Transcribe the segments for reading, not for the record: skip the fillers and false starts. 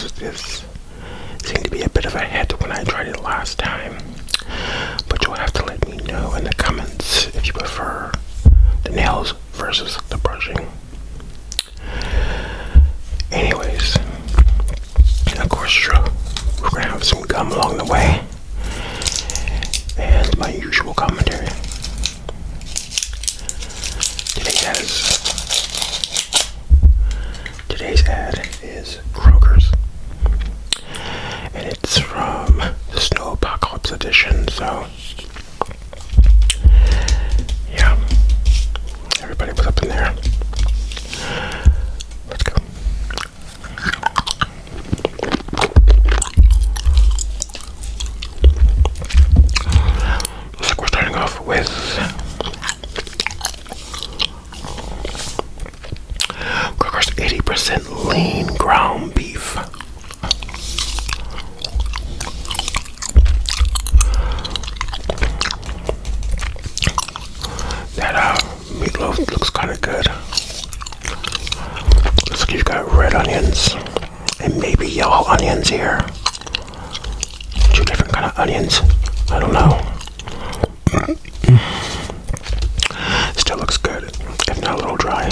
nails seem to be a bit of a hit when I tried it last time. But you'll have to let me know in the comments if you prefer the nails versus the brushing. Anyways, of course, we're going to have some gum along the way. And my usual commentary. Today's ad is Kroger's. And it's from the Snow Apocalypse edition, so yeah. Everybody was up in there. Let's go. Looks like we're starting off with Kroger's 80% lean ground beef. That meatloaf looks kind of good. Looks like you've got red onions and maybe yellow onions here. Two different kind of onions. I don't know. Still looks good, if not a little dry.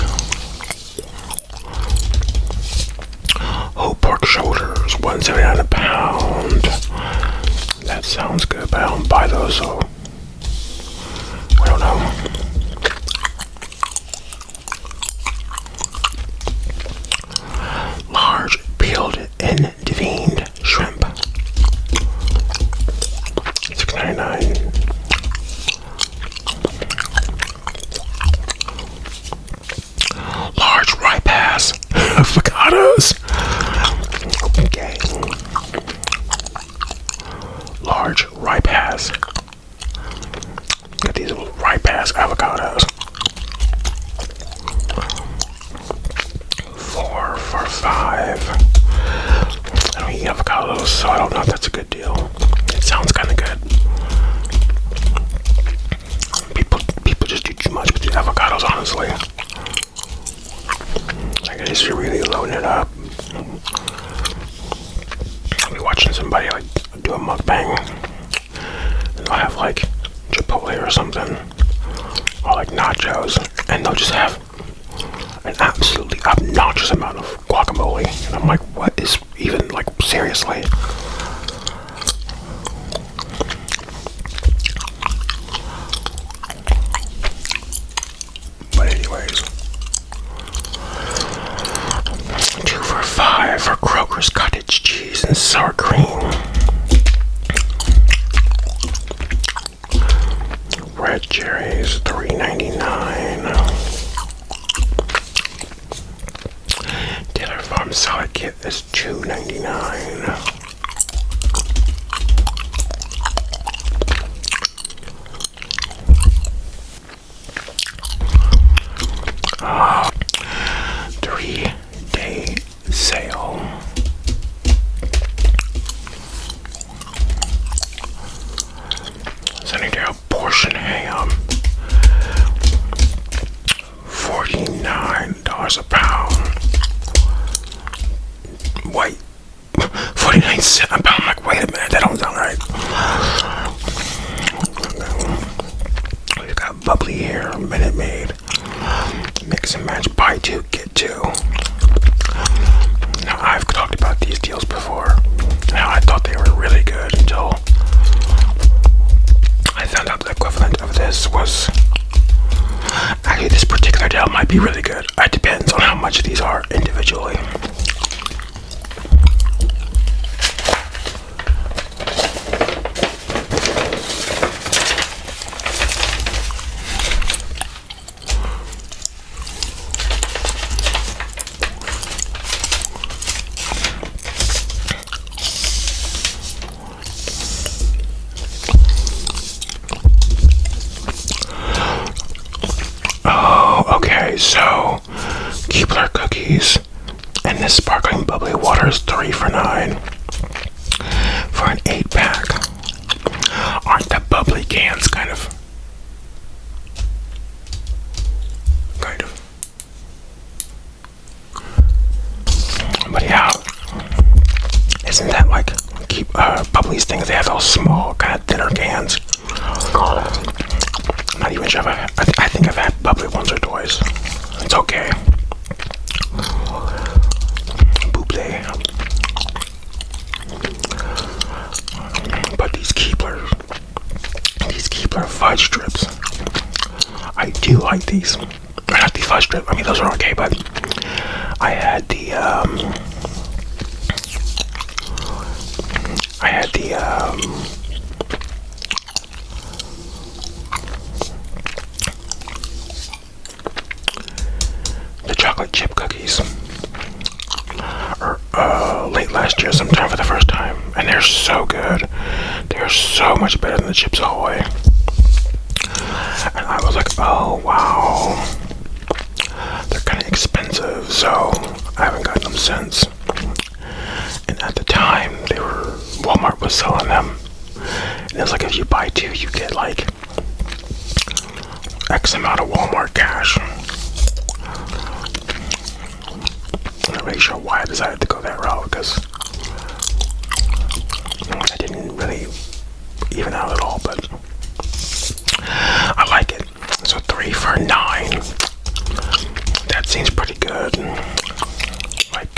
Whole pork shoulders, $1.79 a pound. That sounds good, but I don't buy those, so I don't know. Large peeled and deveined shrimp, $6.99. Large rye pass avocados. Okay. Large rye pass. Got these little rye pass avocados. 4 for $5. I don't eat avocados, so I don't know if that's a good deal. It sounds kind of good. People just do too much with the avocados, honestly. Like, I just really loading it up. I'll be watching somebody like do a mukbang, and they'll have like Chipotle or something, or like nachos, and they'll just have an absolutely obnoxious amount of guacamole, and I'm like, what is even, like, seriously? But anyways, 2 for $5 for Kroger's cottage cheese and sour cream. Red cherries, $3.99. Taylor Farm salad kit is $2.99. Oh, 3-day sale. Sunnydale portion ham, $49 a pound. White, 49 cents a pound. I'm like, wait a minute, that don't sound right. We've got bubbly here, Minute Maid. Mix and match, buy 2, get 2. Now, I've talked about these deals before. Now, I thought they were really good until I found out the equivalent of this was... Actually, this particular deal might be really good. It depends on how much these are individually. So, Keebler cookies and this sparkling bubbly water is 3 for $9 for an 8-pack. Aren't the bubbly cans kind of? But yeah, keep Bubblies things. They have those small, kind of thinner cans. I'm not even sure if I think I've had Bubbly once or twice. It's okay. Bubbly. But these Keebler fudge strips, I do like these. Not the fudge strip. I mean, those are okay, but I had the chocolate chip cookies late last year sometime for the first time, and they're so good. They're so much better than the Chips Ahoy. And I was like, oh wow, they're kind of expensive, so I haven't gotten them since. And at the time, Walmart was selling them, and it was like, if you buy two, you get like X amount of Walmart cash. I'm not really sure why I decided to go that route, because I didn't really even out at all, but I like it. So 3 for $9. That seems pretty good. Like,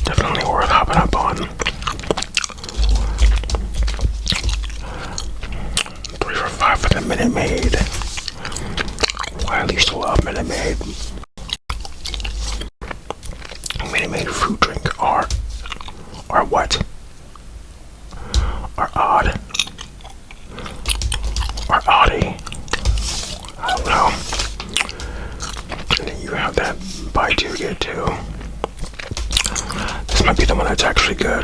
definitely worth hopping up on. 3 for $5 for the Minute Maid. I used to love Minute Maid. Minute Maid fruit drink are what? Are odd. Or oddie. I don't know. And then you have that buy two get two. This might be the one that's actually good.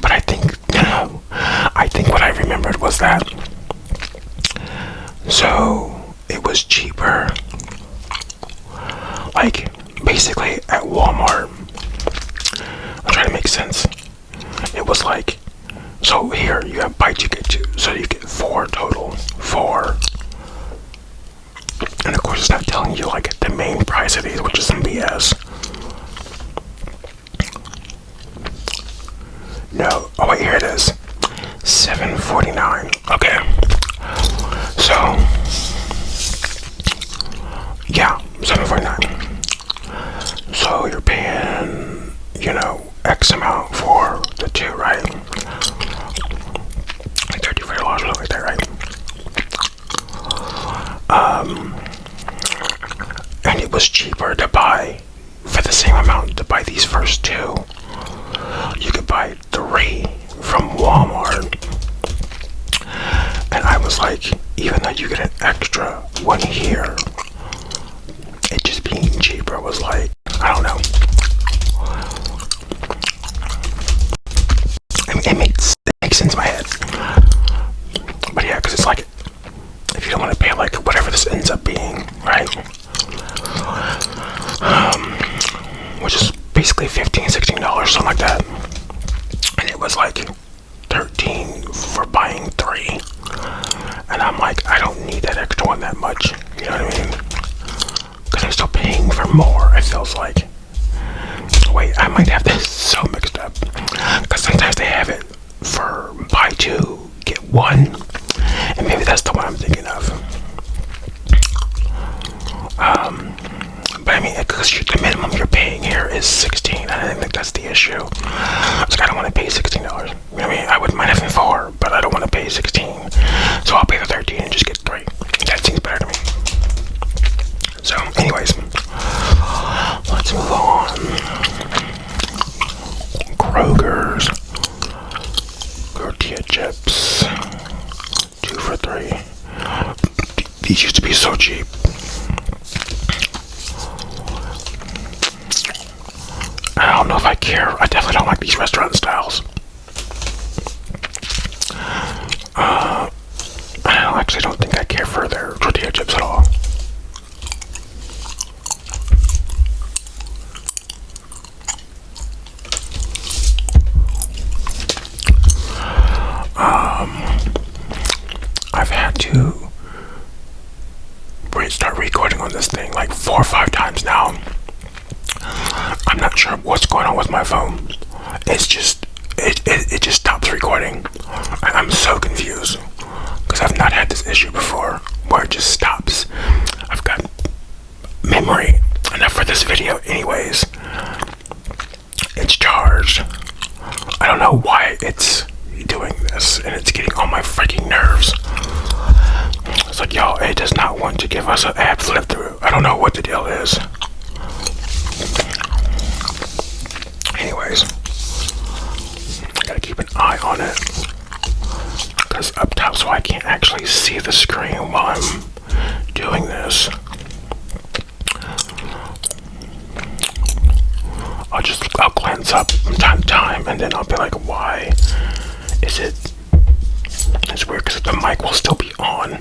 But I think what I remembered was that. So it was cheaper. Like basically at Walmart. I'm trying to make sense. It was like, so here you have buy two get two, so you get 4 total. 4. And of course it's not telling you like the main price of these, which is some BS. No, oh wait, here it is. $7.49. Okay. So yeah, $7.49. So you're paying, X amount for the 2, right? Like $34 or something like that, right? And it was cheaper to buy, for the same amount, to buy these first 2. You could buy 3 from Walmart. And I was like, even though you get an extra one here, it just being cheaper was like, I don't know. It makes sense in my head. But yeah, because it's like, if you don't want to pay like whatever this ends up being, right? Which is basically $15, $16, something like that. And it was like $13 for buying 3. And I'm like, I don't need that extra one that much. You know what I mean? Because I'm still paying for more, it feels like. Wait, I might have this so mixed up. Because sometimes they have it for buy 2, get 1. And maybe that's the one I'm thinking of. But I mean, because the minimum you're paying here is $16. I think that's the issue. It's like, I don't want to pay $16. You know what I mean? I wouldn't mind having 4, but I don't want to pay $16. So I'll pay the 13 and just get 3. That seems better to me. So, anyways, let's move on. Kroger's tortilla chips, 2 for $3. These used to be so cheap. I don't know if I care. I definitely don't like these restaurant styles. I actually don't think I care for their tortilla chips at all. I've had to start recording on this thing like 4 or 5 times now. I'm not sure sure what's going on with my phone. It's just, it just stops recording. I'm so confused because I've not had this issue before where it just stops. I've got memory enough for this video anyways. It's charged. I don't know why it's doing this, and it's getting on my freaking nerves. It's like, y'all, it does not want to give us an ad flip through. I don't know what the deal is. Anyways, I gotta keep an eye on it because up top, so I can't actually see the screen while I'm doing this. I'll glance up from time to time, and then I'll be like, why is it? It's weird because the mic will still be on,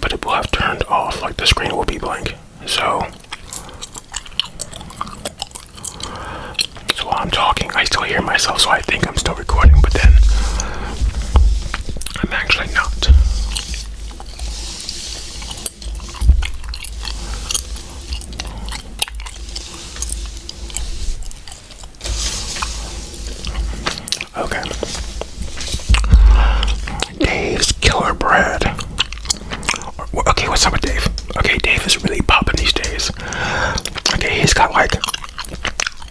but it will have turned off, like the screen will be blank. So while I'm talking, I still hear myself, so I think I'm still recording, but then I'm actually not. Okay. Dave's Killer Bread. Okay, what's up with Dave? Okay, Dave is really popping these days. Okay, he's got like,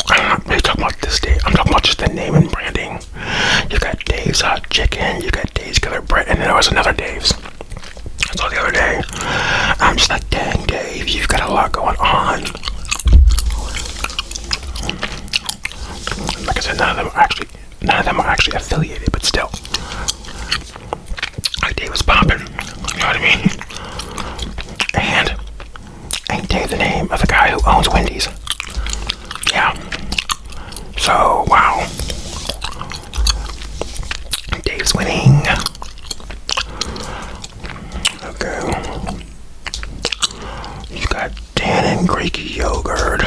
I'm not really talking about this Dave. I'm talking about just the name and branding. You got Dave's Hot Chicken, you got Dave's Killer Bread, and then there was another Dave's. So the other day, I'm just like, dang Dave, you've got a lot going on. Like I said, none of them are actually affiliated, but still. Like Dave was popping, you know what I mean? And ain't Dave the name of the guy who owns Wendy's? Yeah. So, wow. Dave's winning. Okay. You got Dan and Greek yogurt.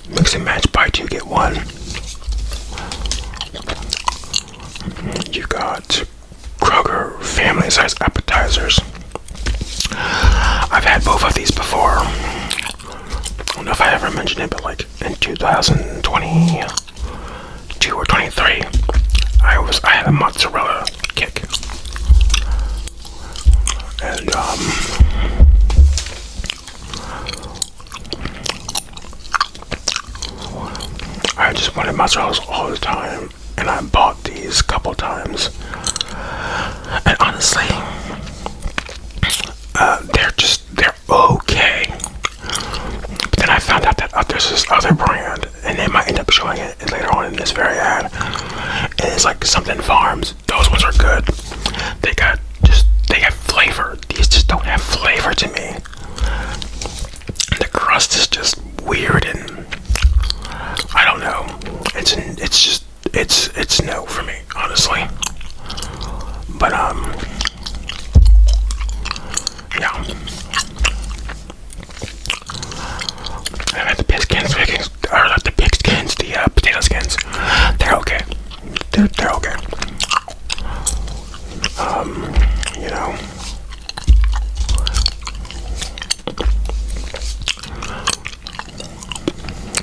Mix and match, buy two, get one. You got Kroger family size appetizers. I've had both of these before. I don't know if I ever mentioned it, but like in 2022 or 23, I had a mozzarella kick. And I just wanted mozzarellas all the time, and I bought these a couple times. And honestly, they're okay. But then I found out that there's this other brand, and they might end up showing it later on in this very ad. And it's like Something Farms. Those ones are good. They have flavor. These just don't have flavor to me. And the crust is just weird, and I don't know. It's no for me, honestly. But yeah. And the pig skins, or not the pig skins, the potato skins. They're okay. They're okay. You know.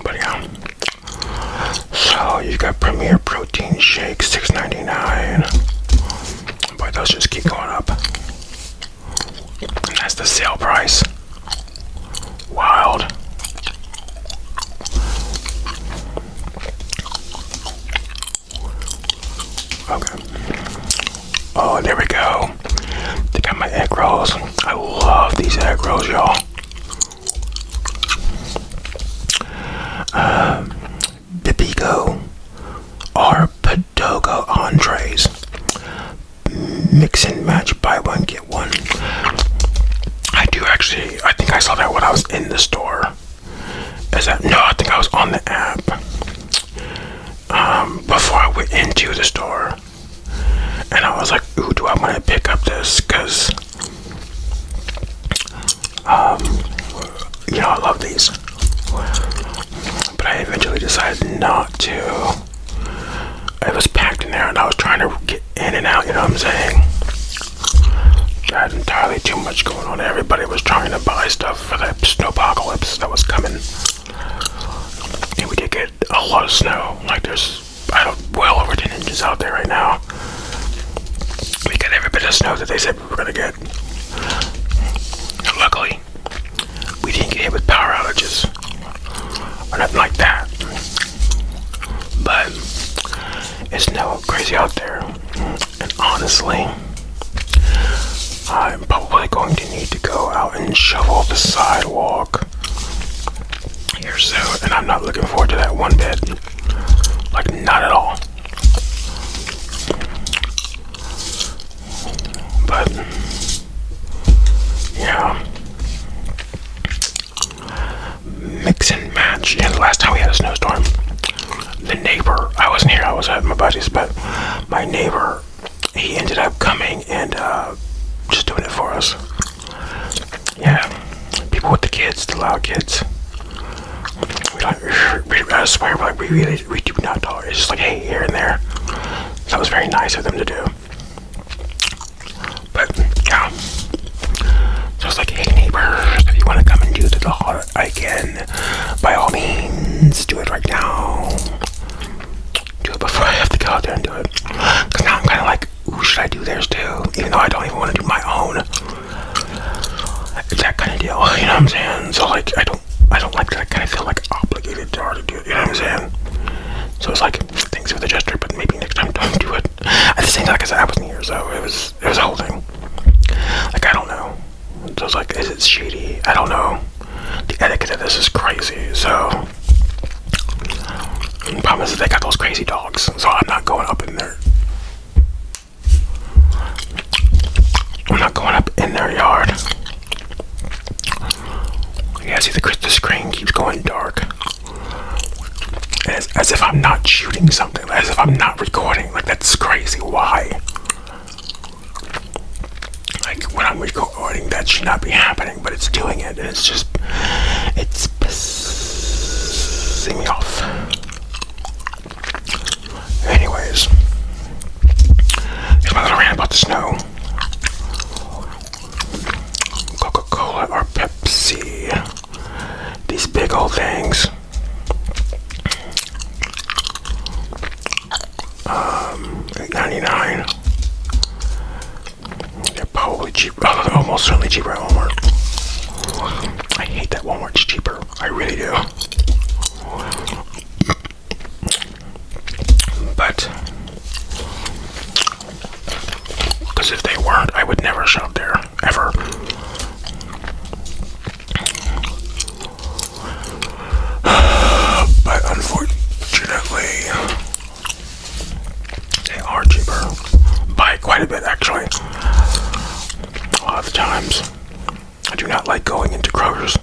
But yeah. So you got Premier Protein Shake, $6.99. But those just keep going up. And that's the sale price. Wild. Okay. Oh, there we go. They got my egg rolls. I love these egg rolls, y'all. Bibigo or Podogo entrees. Mix and match, buy one, get one. I think I saw that when I was in the store. No, I think I was on the app. Before I went into the store. And I was like, ooh, do I want to pick up this? Because, you know, I love these. But I eventually decided not to. It was packed in there and I was trying to get in and out, you know what I'm saying? had entirely too much going on. Everybody was trying to buy stuff for the snowpocalypse that was coming. And we did get a lot of snow. Like there's, well over 10 inches out there right now. We got every bit of snow that they said we were going to get. And luckily, we didn't get hit with power outages. Or nothing like that. But it's now crazy out there. And honestly, I'm probably going to need to go out and shovel the sidewalk here soon. And I'm not looking forward to that one bit. Like, not at all. But, yeah. Mix and match. Yeah, the last time we had a snowstorm, the neighbor, I wasn't here, I was at my buddy's, but my neighbor, he ended up coming and just doing it for us. Yeah, people with the kids, the loud kids. I swear, like we do not tolerate. It's just like, hey, here and there. That was very nice of them to do. But yeah, so it's like, hey neighbors, if you want to come and do the lawn again, by all means, do it right now. Do it before I have to go out there and do it. Cause now I'm kind of like, ooh, should I do theirs too? Even though I don't even want to do my own. It's that kind of deal, you know what I'm saying? So like, I don't like that. I kind of feel like obligated to already do it, you know what I'm saying? So it's like, thanks for the gesture, but maybe next time don't do it. At the same time, like I said, I wasn't here, so it was a whole thing. Like, I don't know. So it's like, is it shady? I don't know. The etiquette of this is crazy, so. The problem is that they got those crazy dogs, so I'm not going up in there. I'm not going up in their yard. Yeah, see, the screen keeps going dark. As if I'm not shooting something, as if I'm not recording. Like, that's crazy. Why? Like, when I'm recording, that should not be happening, but it's doing it, and it's pissing me off. Anyways, here's my little rant about the snow. Coca-Cola or Pepsi? These big old things. $8.99. They're probably cheaper. Oh, almost certainly cheaper at Walmart. I hate that Walmart's cheaper. I really do. But, because if they weren't, I would never shop there, ever. But unfortunately, they are cheaper by quite a bit, actually. A lot of the times, I do not like going into Kroger's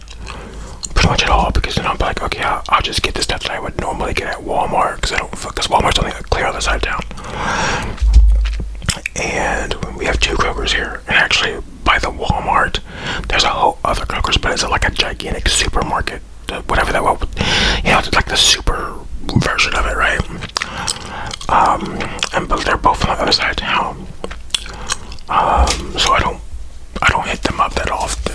pretty much at all, because then I'm like, okay, I'll just get the stuff that I would normally get at Walmart, because Walmart's on the clear other side of town. And we have two Krogers here, and actually by the Walmart, there's a whole other Kroger's, but it's like a gigantic supermarket, whatever that was, you know, it's like the super version of it, right? But they're both on the other side of town. So I don't hit them up that often.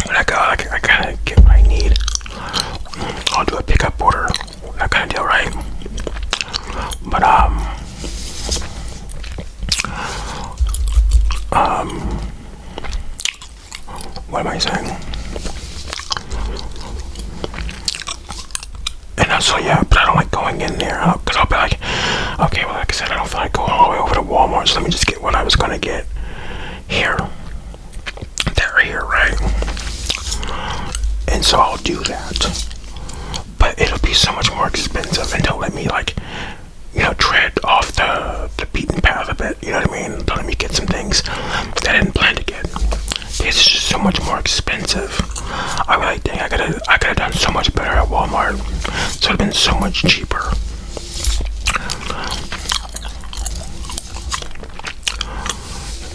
When I go, I kind of get what I need. I'll do a pickup order, that kind of deal, right? But what am I saying? And so yeah, but I don't like going in there, because I'll be like, okay, well, like I said, I don't feel like going all the way over to Walmart, so let me just get what I was gonna get here. They're here, right? And so I'll do that. But it'll be so much more expensive, and don't let me, like, you know, tread off the beaten path a bit, you know what I mean? Don't let me get some things that I didn't plan to get. It's just so much more expensive. I'm like, dang, I could have done so much better at Walmart. So it would have been so much cheaper.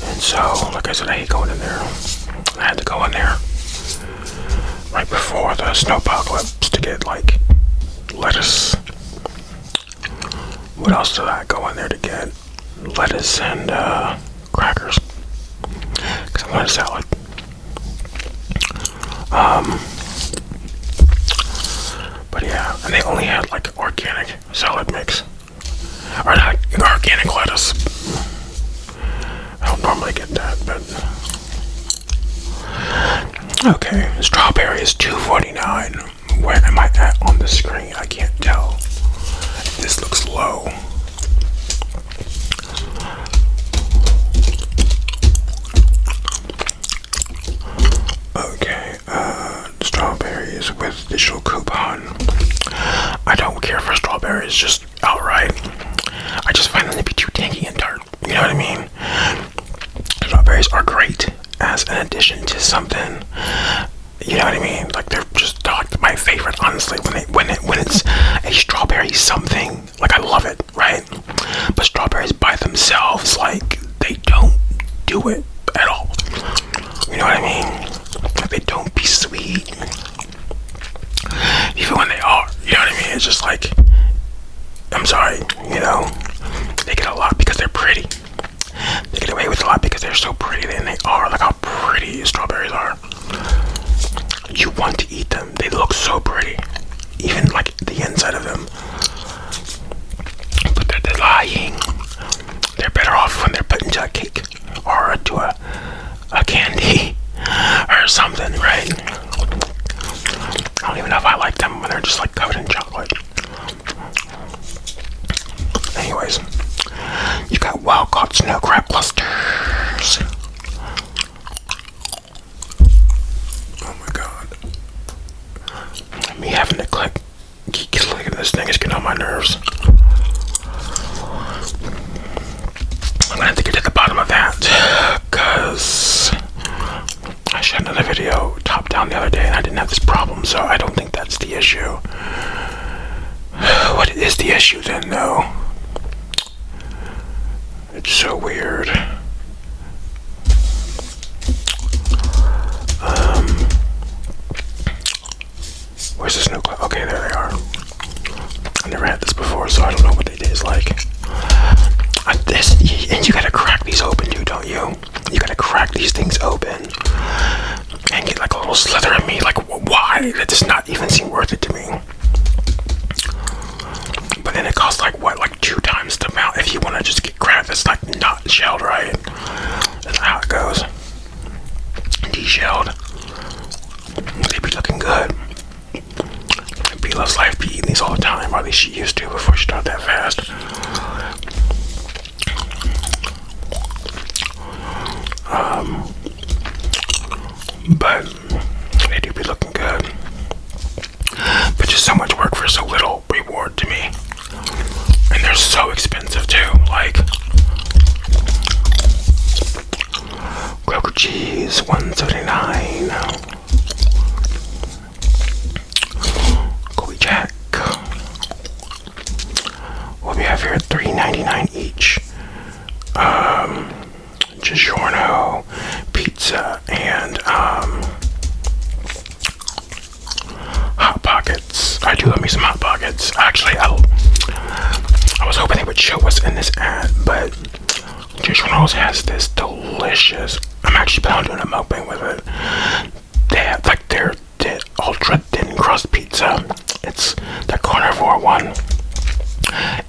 And so, like I said, I hate going in there. I had to go in there right before the snowpocalypse to get, like, lettuce. What else did I go in there to get? Lettuce and crackers because I wanted a salad. But yeah, and they only had like organic salad mix, or not organic lettuce. I don't normally get that, but okay. Strawberry is $2.49. Where am I at on the screen? I can't tell. This looks low. Okay, strawberries with digital coupon. I don't care for strawberries just outright. I just find them to be too tangy and tart. You know what I mean? Strawberries are great as an addition to something. You know what I mean? Like they're just like my favorite, honestly. When it's a strawberry something, like I love it, right? But strawberries by themselves, like they don't do it at all. You know what I mean? Like they don't be sweet, even when they are. You know what I mean? It's just like, I'm sorry, you know, they get a lot because they're pretty. They get away with a lot because they're so pretty, and they are. Like how pretty strawberries are. You want to eat them. They look so pretty. Even like the inside of them. But they're lying. They're better off when they're put into a cake or into a candy or something, right? I don't even know if I like them when they're just like covered in chocolate. Anyways, you got wild caught snow crab clusters. Oh my god. Me having to keep clicking this thing is getting on my nerves. I'm gonna have to get to the bottom of that, because I shot another video top down the other day and I didn't have this problem, so I don't think that's the issue. What is the issue then, though? It's so weird. Where's this new club? Okay, there they are. I never had this before, so I don't know what it is like. And you gotta crack these open, dude, don't you? You gotta crack these things open and get like a little slither of meat. Like, why? That does not even seem worth it to me. But then it costs like what? Like 2 times the amount if you want to just get crab that's like not shelled, right? That's how it goes. De-shelled. They be looking good. B loves life be eating these all the time, or at least she used to before she started that fast. But they do be looking good. But just so much work for so little reward to me. And they're so expensive too. Like Kroger cheese, $1.79. Colby Jack. What we have here, $3.99 each. DiGiorno pizza and Hot Pockets. I do love me some Hot Pockets. Actually, I was hoping they would show us in this ad, but DiGiorno's has this delicious. I'm actually planning on doing a mukbang with it. They have like their ultra thin crust pizza. It's the carnivore one.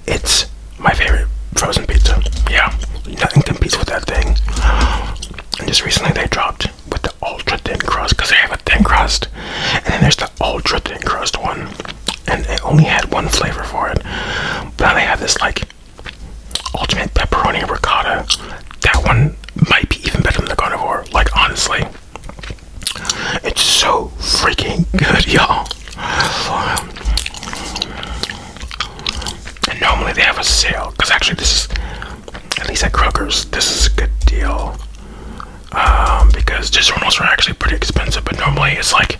It's my favorite frozen pizza. Yeah, nothing competes with that thing. And just recently they dropped with the ultra thin crust, because they have a thin crust, and then there's the ultra thin crust one, and they only had one flavor for it. But now they have this like ultimate pepperoni ricotta. That one might be even better than the carnivore. Like honestly, it's so freaking good, y'all. And normally they have a sale, because actually this is, at least at Kroger's, this is a good deal. Because DiGiorno's are actually pretty expensive, but normally it's like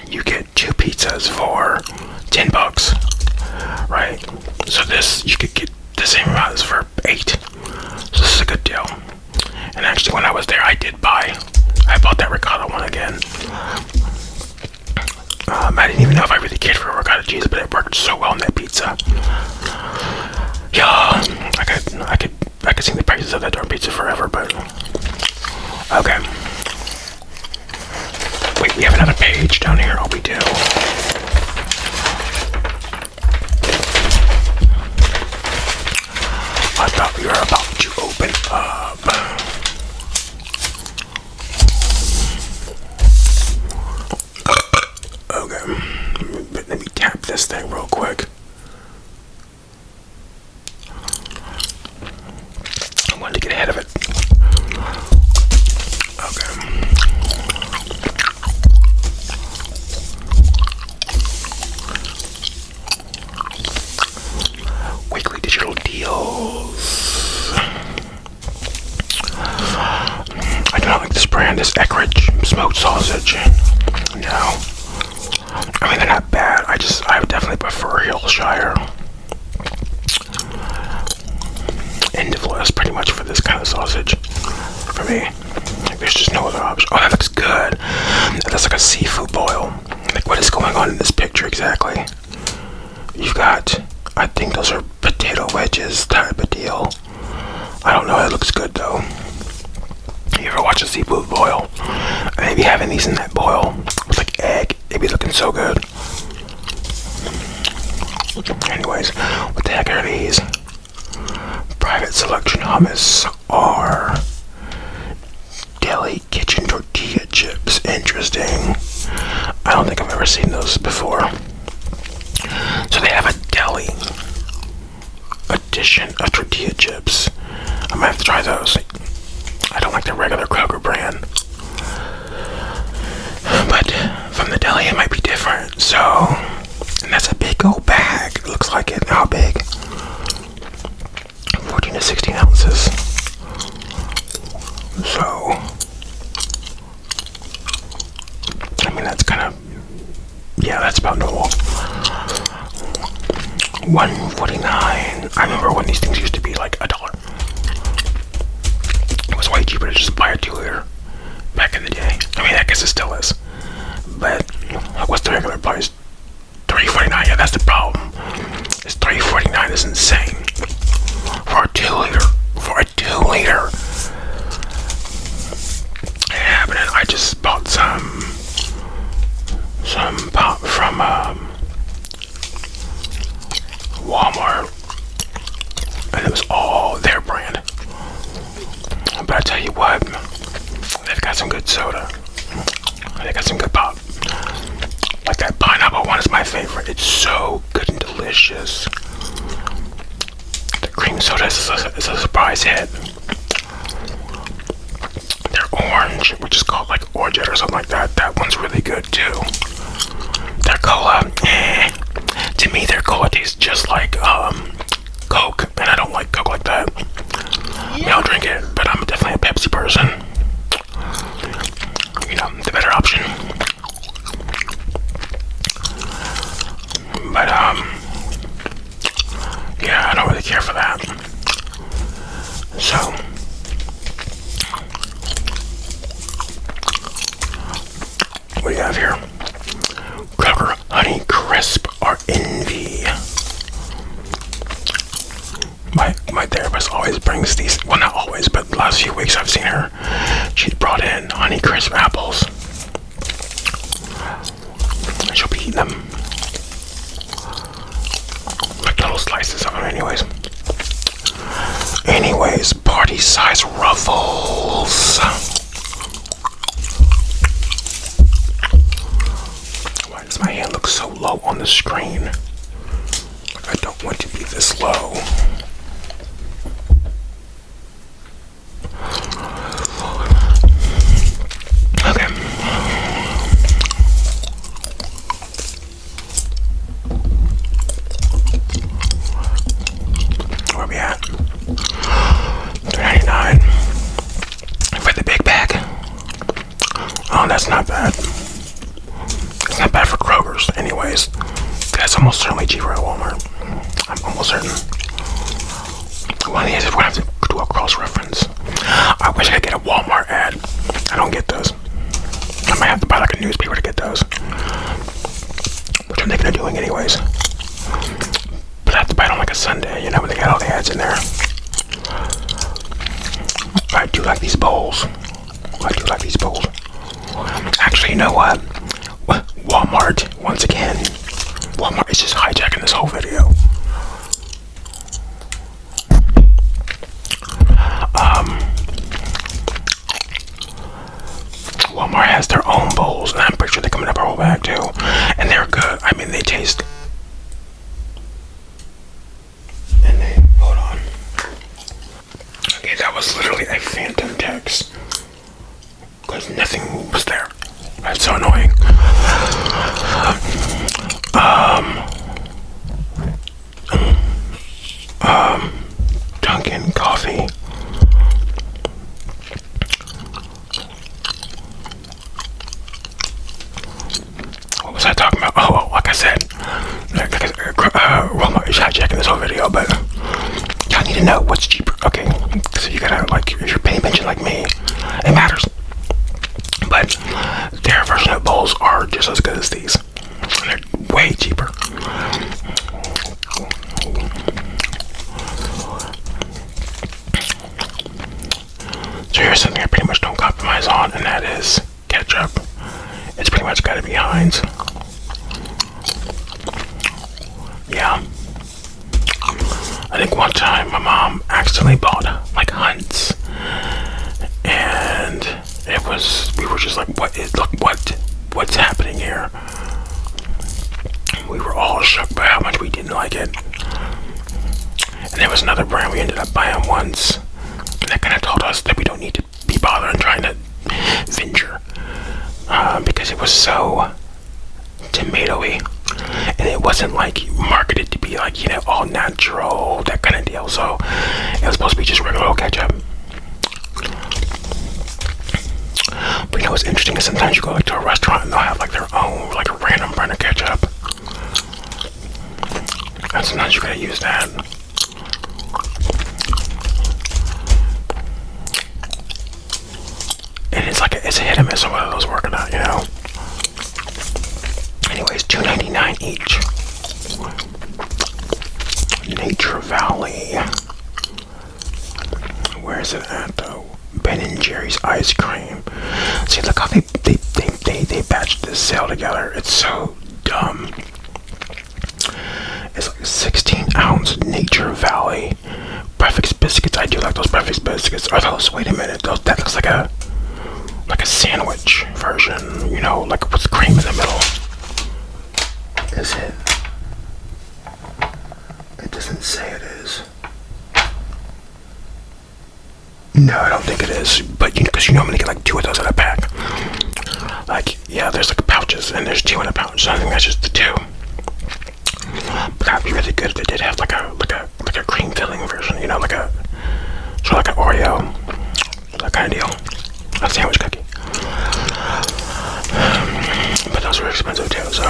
you get 2 pizzas for $10, right? So this, you could get the same amount as for 8. So this is a good deal. And actually when I was there, I bought that ricotta one again. I didn't even know if I really cared for ricotta cheese, but it worked so well on that pizza. Yeah, I could see the prices of that darn pizza Okay. Wait, we have another page down here. Oh, we do. I thought we were about to open up. Okay. Let me tap this thing real quick. I wanted to get ahead of it. Okay. Weekly digital deals. I do not like this brand. This Eckrich smoked sausage. No. I mean, they're not bad. I would definitely prefer Hillshire. End of list, pretty much, for this kind of sausage. For me. Like, there's just no other option. Oh, that looks good. That's like a seafood boil. Like, what is going on in this picture exactly? You've got, I think those are potato wedges type of deal. I don't know. It looks good, though. You ever watch a seafood boil? Maybe having these in that boil with like egg, it'd be looking so good. Anyways, what the heck are these? Private selection hummus are deli kitchen tortilla chips. Interesting. I don't think I've ever seen those before. So they have a deli edition of tortilla chips. I might have to try those. I don't like the regular Kroger brand. But from the deli, it might be different. So, and that's a big old bag. It looks like it. How big? 14 to 16 ounces. So, I mean, that's kind of, yeah, that's about normal. $1.49. I remember when these things used to be like $1. It was way cheaper to just buy a 2-liter back in the day. I mean, I guess it still is. But what's the regular price? $3.49. Yeah, that's the problem. It's $3.49 is insane for a 2-liter. For a 2-liter. Yeah, but then I just bought some pop from Walmart, and it was all their brand. But I tell you what, they've got some good soda. They got some good pop. Like that pineapple one is my favorite. It's so good and delicious. The cream soda is a surprise hit. Their orange, which is called like Orgeat or something like that, that one's really good too. Their cola, to me their cola tastes just like Coke, and I don't like Coke like that. I mean, I'll drink it, but I'm definitely a Pepsi person. You know, the better option. But yeah, I don't really care for that. So what do you have here? Kroger Honey Crisp or Envy. My therapist always brings these. Well, not always, but the last few weeks I've seen her. She's brought in Honey Crisp apples. And she'll be eating them. Like little slices of them, anyways. Party size ruffles. Why does my hand look so low on the screen? I don't want to be this low. Okay. Where we at? $3.99 for the big bag. Oh, that's not bad. It's not bad for Kroger's, anyways. That's almost certainly cheaper at Walmart. I'm almost certain. One of these, if we have to do a cross-reference. I wish I could get a Walmart ad. I don't get those. I might have to buy like a newspaper to get those. Which I'm thinking of doing anyways. But I have to buy it on like a Sunday, you know, when they got all the ads in there. I do like these bowls. I do like these bowls. Actually, you know what? Walmart, once again. Walmart is just hijacking this whole video. Walmart has their own bowls, and I'm pretty sure they come in a purple bag too. And they're good. I mean, they taste. And they. Hold on. Okay, that was literally a phantom text. Because nothing was there. That's so annoying. Dunkin' coffee. What was I talking about? Oh, like I said, Walmart is hijacking this whole video, but y'all need to know what's cheaper. Okay, so you gotta, like, if you're paying attention like me, it matters. But their version of bowls are just as good as these. And they're way cheaper. So here's something I pretty much don't compromise on, and that is ketchup. It's pretty much gotta be Heinz. Yeah. I think one time my mom accidentally bought like Hunt's, and we were just like, what's happening here? We were all shook by how much we didn't like it. And there was another brand we ended up buying once, and that kind of told us that we don't need to be bothering trying to venture, because it was so tomatoey, and it wasn't like marketed to be like, you know, all natural, that kind of deal. So it was supposed to be just regular old ketchup. But you know what's interesting is sometimes you go like to a restaurant and they'll have like their own, like a random brand of ketchup, and sometimes you gotta use that. And it's a hit and miss on whether those work or not, you know. Anyways, $2.99 each. Nature Valley. Where is it at though? Ben and Jerry's ice cream. See, look how they batched this sale together. It's so dumb. It's like 16-ounce Nature Valley breakfast biscuits. I do like those breakfast biscuits. Are those? Wait a minute. That looks like a sandwich version. You know, like with cream in the middle. Is it? It doesn't say it is. No, I don't think it is. But because you normally get like 2 of those in a pack. Like, yeah, there's like pouches, and there's 2 in a pouch. So I think that's just the 2. But that'd be really good if they did have like a cream filling version. You know, like a sort of like an Oreo, that kind of deal. A sandwich cookie. But those are expensive too. So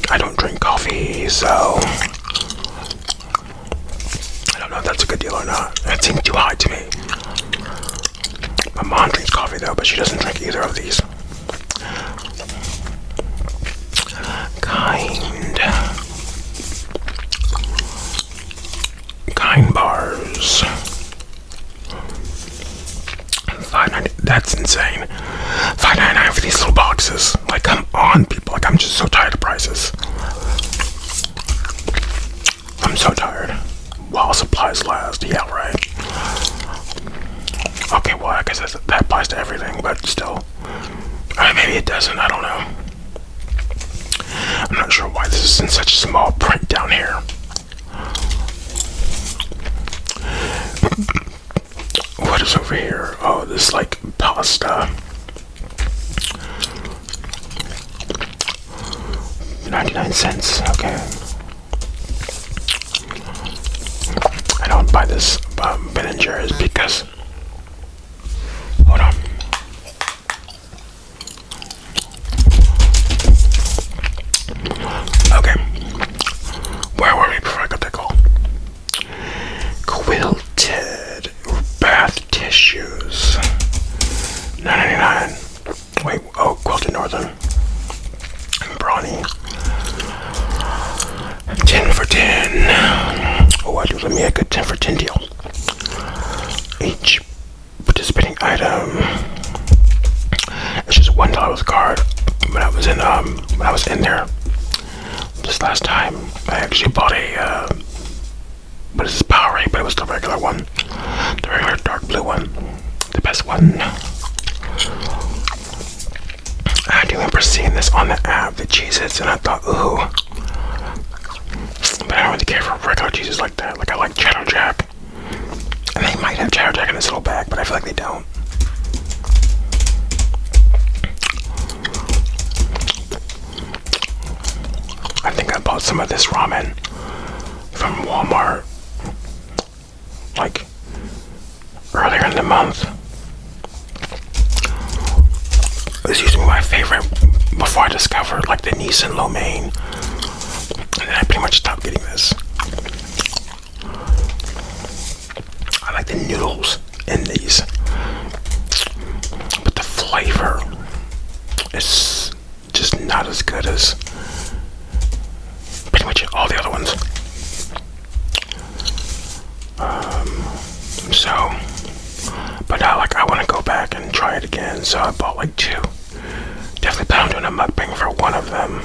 I don't drink coffee, so I don't know if that's a good deal or not. That seems too high to me. My mom drinks coffee though, but she doesn't drink either of these. Kind bars. $5.90. That's insane. $5.99 for these little boxes. Like, come on, people. Like, I'm just so tired of prices. I'm so tired. While supplies last. Yeah, right. Okay, well, I guess that applies to everything, but still. Maybe it doesn't. I don't know. I'm not sure why this is in such small print down here. What is over here? Oh, this like pasta. 99 cents. Okay. I don't buy this Ben & Jerry's because. Hold on. Okay. Where were we before I got that call? Quilted bath tissues. $9.99. Wait, oh, Quilted Northern. Brawny. 10 for 10. Oh, I do let me a good 10 for 10 deal. Each participating item McDonald's card when I was in there this last time. I actually bought a what is this, Powerade, but it was the regular one, the regular dark blue one, the best one. I do remember seeing this on the app, the Cheez-Its, and I thought, ooh. But I don't really care for regular cheeses like that. Like, I like Cheddar Jack. And they might have Cheddar Jack in this little bag, but I feel like they don't. I think I bought some of this ramen from Walmart, like, earlier in the month. This used to be my favorite before I discovered, like, the Nissan lo mein. And then I pretty much stopped getting this. I like the noodles in these, but the flavor is just not as good as pretty much all the other ones. But now, like, I want to go back and try it again, so I bought like 2. Definitely plan on doing a mukbang for one of them.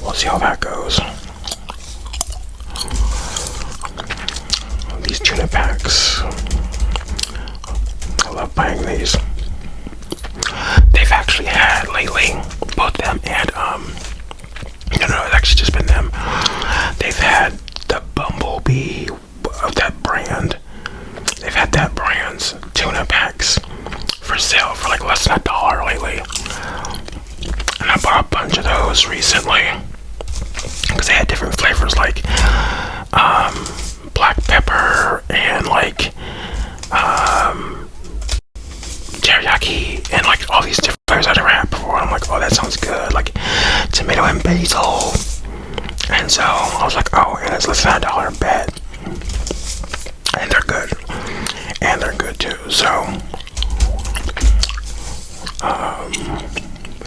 We'll see how that goes. These tuna packs, I love buying these. They've actually had lately, both them and no, it's actually just been them. They've had the Bumblebee of that brand. They've had that brand's tuna packs for sale for like less than $1 lately. And I bought a bunch of those recently because they had different flavors, like black pepper and like teriyaki and like all these different flavors I've never had before. I'm like, oh, that sounds good, like tomato and basil. And so I was like, oh, and it's less than $1 bet. And they're good. And they're good too. So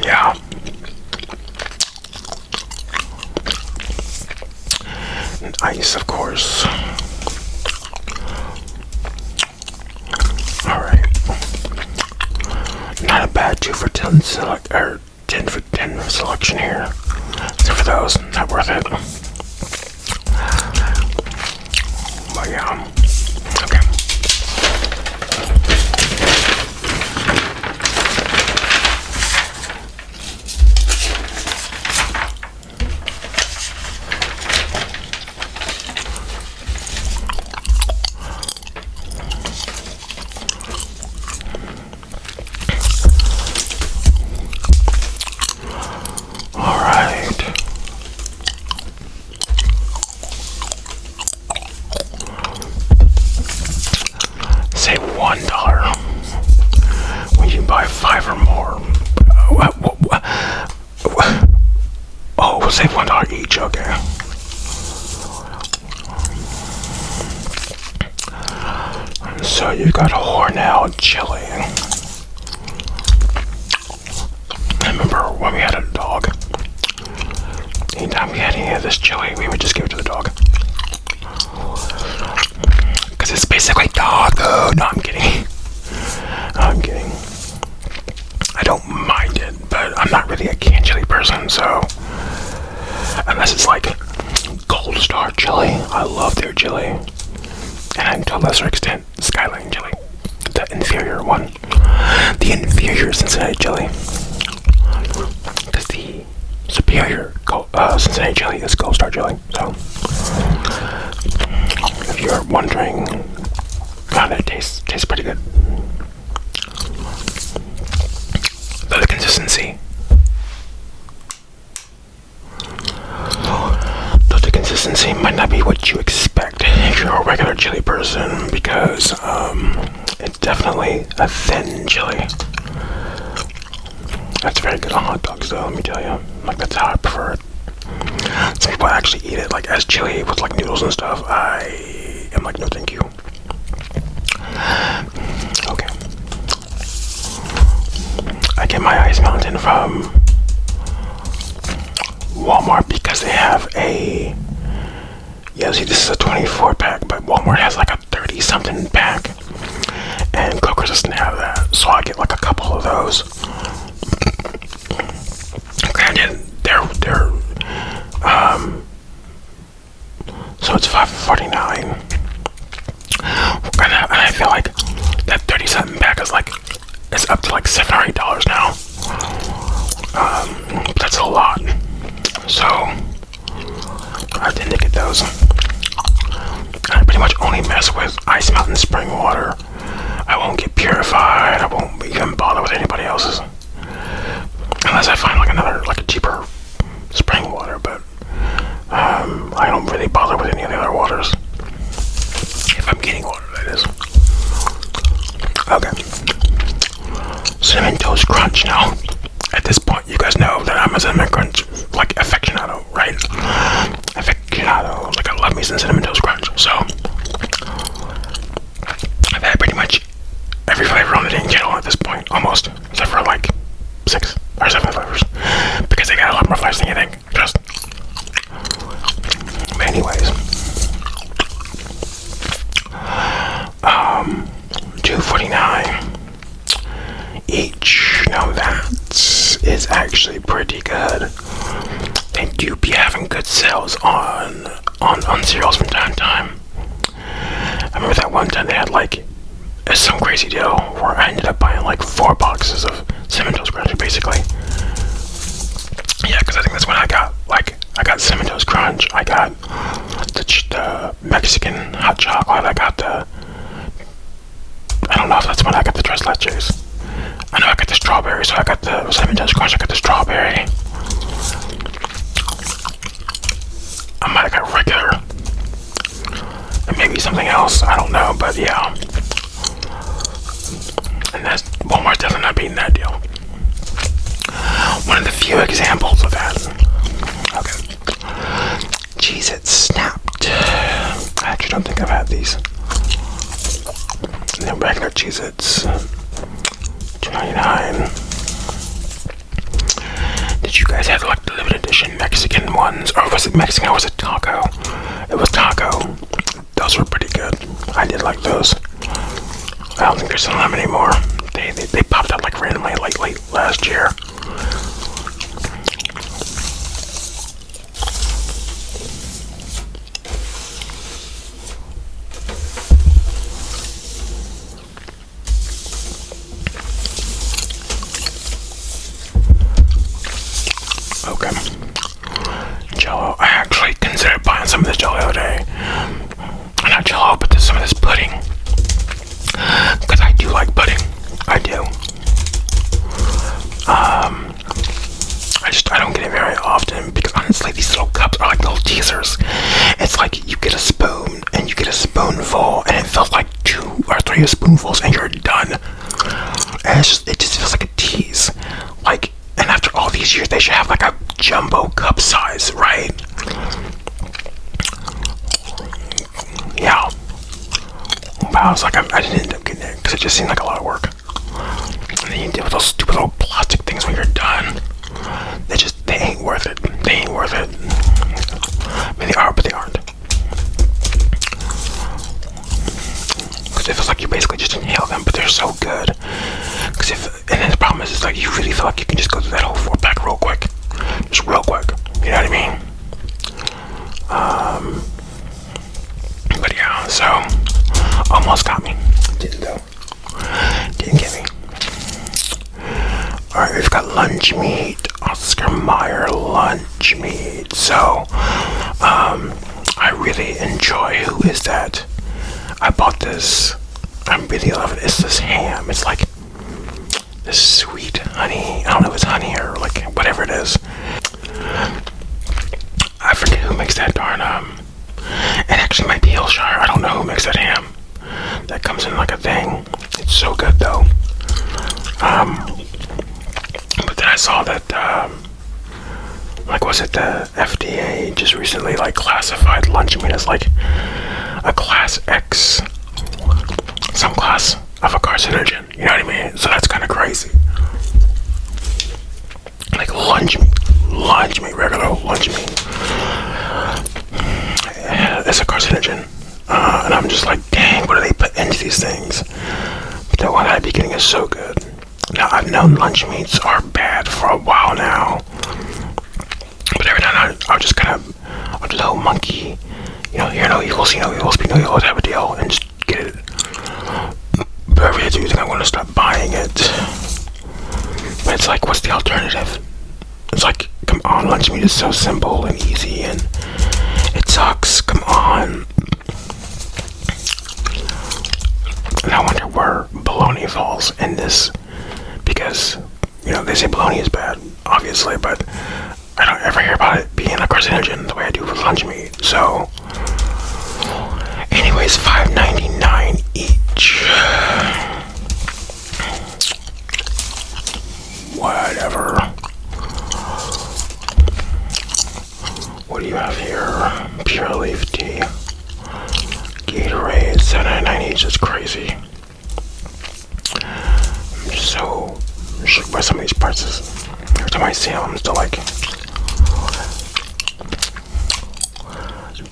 yeah. And ice, of course. Alright. Not a bad 2 for 10 select, or 10 for 10 selection here. Except for those, not worth it. But yeah. Okay. Say $1 when you buy 5 or more. Oh, we'll save $1 each. Okay. So you got Hornell chili. I remember when we had a dog. Anytime we had any of this chili, we would just give it to the dog. Because it's basically dog food. No, I'm kidding. I'm kidding. I don't mind it, but I'm not really a canned chili person, so unless it's like Gold Star chili, I love their chili. And to a lesser extent, Skyline chili, the inferior one, the inferior Cincinnati chili, because the superior Cincinnati chili is Gold Star chili. So if you're wondering, God, it tastes pretty good. But the consistency, might not be what you expect if you're a regular chili person, because it's definitely a thin chili. That's very good on hot dogs, though, let me tell you. Like, that's how I prefer it. Some people actually eat it like as chili with like noodles and stuff. I am like, no thank you. Okay. I get my Ice Mountain from Walmart because they have a, yeah, see, this is a 24 pack, but Walmart has like a 30 something pack, and Kroger doesn't have that. So so I get like a couple of those. Granted, they're so it's $5.49, and I feel like that 30-cent pack is like, it's up to like $7 or $8 now. But that's a lot. So I tend to get those. I pretty much only mess with Ice Mountain spring water. I won't get purified. I won't even bother with anybody else's, unless I find like a cheaper spring water. But I don't really bother with any of the other waters, if I'm getting water, that is. Okay. Cinnamon Toast Crunch. Now, at this point, you guys know that I'm a Cinnamon Crunch, like, aficionado, right? Aficionado. Like, I love me some Cinnamon Toast Crunch. So, I've had pretty much every flavor on the dang kettle at this point, almost. Except for, like, 6 or 7 flavors. Because they got a lot more flavors than you think. Just. But anyways. $2.49 each. Now that is actually pretty good. They do be having good sales on cereals from time to time. I remember that one time they had like some crazy deal where I ended up buying like 4 boxes of Cinnamon Toast Crunch, basically. Yeah, because I think that's when I got Cinnamon Toast Crunch. I got the Mexican hot chocolate. I don't know if that's when I got the Tres Leches. I know I got the strawberry, so I got the Cinnamon Toast Crunch. I got the strawberry. I might have got regular. And maybe something else. I don't know, but yeah. And that's Walmart's definitely not beating that deal. One of the few examples of that. Okay. Cheez-It Snapped. I actually don't think I've had these. And then regular Cheez-Its. $2.99. Did you guys have like the limited edition Mexican ones? Or was it Mexican or was it taco? It was taco. Those were pretty good. I did like those. I don't think they're selling them anymore. They popped up like randomly like late last year. Okay. Jello. I actually considered buying some of this Jello today. Not Jello, but some of this pudding. Because I do like pudding. I do. I don't get it very often because honestly these little cups are like little teasers. It's like you get a spoon and you get a spoonful and it feels like 2 or 3 spoonfuls and you're done. And it just feels like a tease. Like, and after all these years they should have like a jumbo cup size, right? Yeah. But I was like, I didn't end up getting it because it just seemed like a lot of work. And then you deal with those stupid little plastic things when you're done. They ain't worth it. They ain't worth it. I mean, they are, but they aren't. Because it feels like you basically just inhale them, but they're so good. And then the problem is, it's like you really feel like you can just go through that whole 4-pack real quick. Just real quick. You know what I mean? But yeah, so almost got me. Didn't though. Didn't get me. Alright, we've got lunch meat. Oscar Mayer lunch meat. So, I really enjoy. Who is that? I bought this. I really love it. It's this ham. It's like this sweet honey. I don't know if it's honey or like whatever it is. I forget who makes that darn it actually might be Hillshire. I don't know who makes that ham. That comes in like a thing. It's so good though. But then I saw that like was it the FDA just recently like classified lunch meat as like a class X, some class of a carcinogen. You know what I mean? So that's kind of crazy. Like lunch meat, regular lunch meat. It's a carcinogen. And I'm just like, dang, what do they put into these things? But the one I beginning is so good. Now, I've known lunch meats are bad for a while now, but every now and then I'll do the whole monkey, hear no evil, see no evil, speak no evil type of deal, and just get it. But every day I do think I'm going to stop buying it. But it's like, what's the alternative? It's like, come on, lunch meat is so simple and easy, and it sucks. Come on. And I wonder where bologna falls in this, because they say bologna is bad, obviously, but I don't ever hear about it being a carcinogen the way I do with lunch meat. So, anyways, $5.99 each. Whatever. What do you have here? Pure leaf tea. Gatorade, $7.99 each. That's crazy. I'm just so shook by some of these prices. Every time I see them, I'm still like,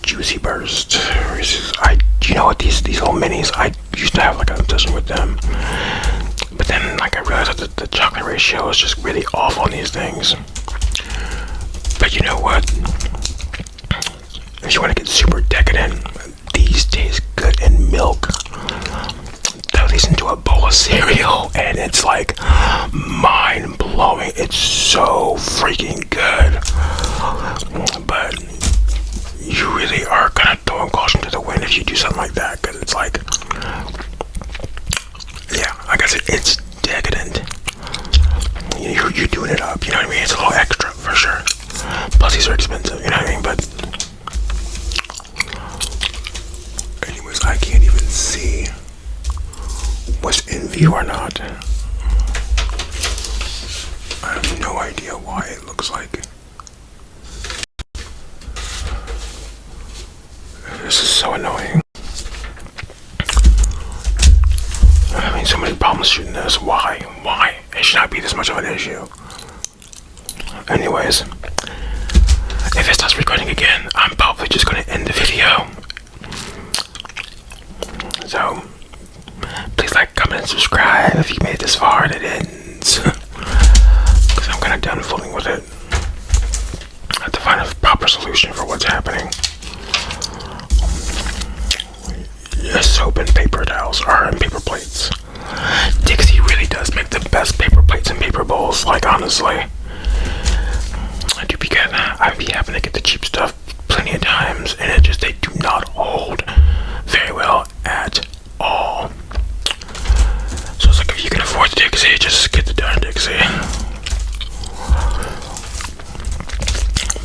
Juicy Burst. You know what? These little minis, I used to have like an obsession with them. But then, like, I realized that the chocolate ratio is just really off on these things. But you know what? If you want to get super decadent, these taste good in milk. Throw these into a bowl of cereal, and it's like mind-blowing. It's so freaking good. But you really are kind of throwing caution to the wind if you do something like that, because it's like, yeah, like I said, it's decadent. You're doing it up, you know what I mean? It's a little extra, for sure. Plus, these are expensive, you know what I mean? But anyways, I can't even see what's in view or not. I have no idea why it looks like. This is so annoying. I'm having so many problems shooting this. Why? It should not be this much of an issue. Anyways, if it starts recording again, I'm probably just going to end the video. So, please like, comment, and subscribe if you made it this far and it ends. Because I'm kind of done fooling with it. I have to find a proper solution for what's happening. Soap and paper towels and paper plates. Dixie really does make the best paper plates and paper bowls, like, honestly. I do I'd be having to get the cheap stuff plenty of times, and they do not hold very well at all. So it's like, if you can afford the Dixie, just get the darn Dixie.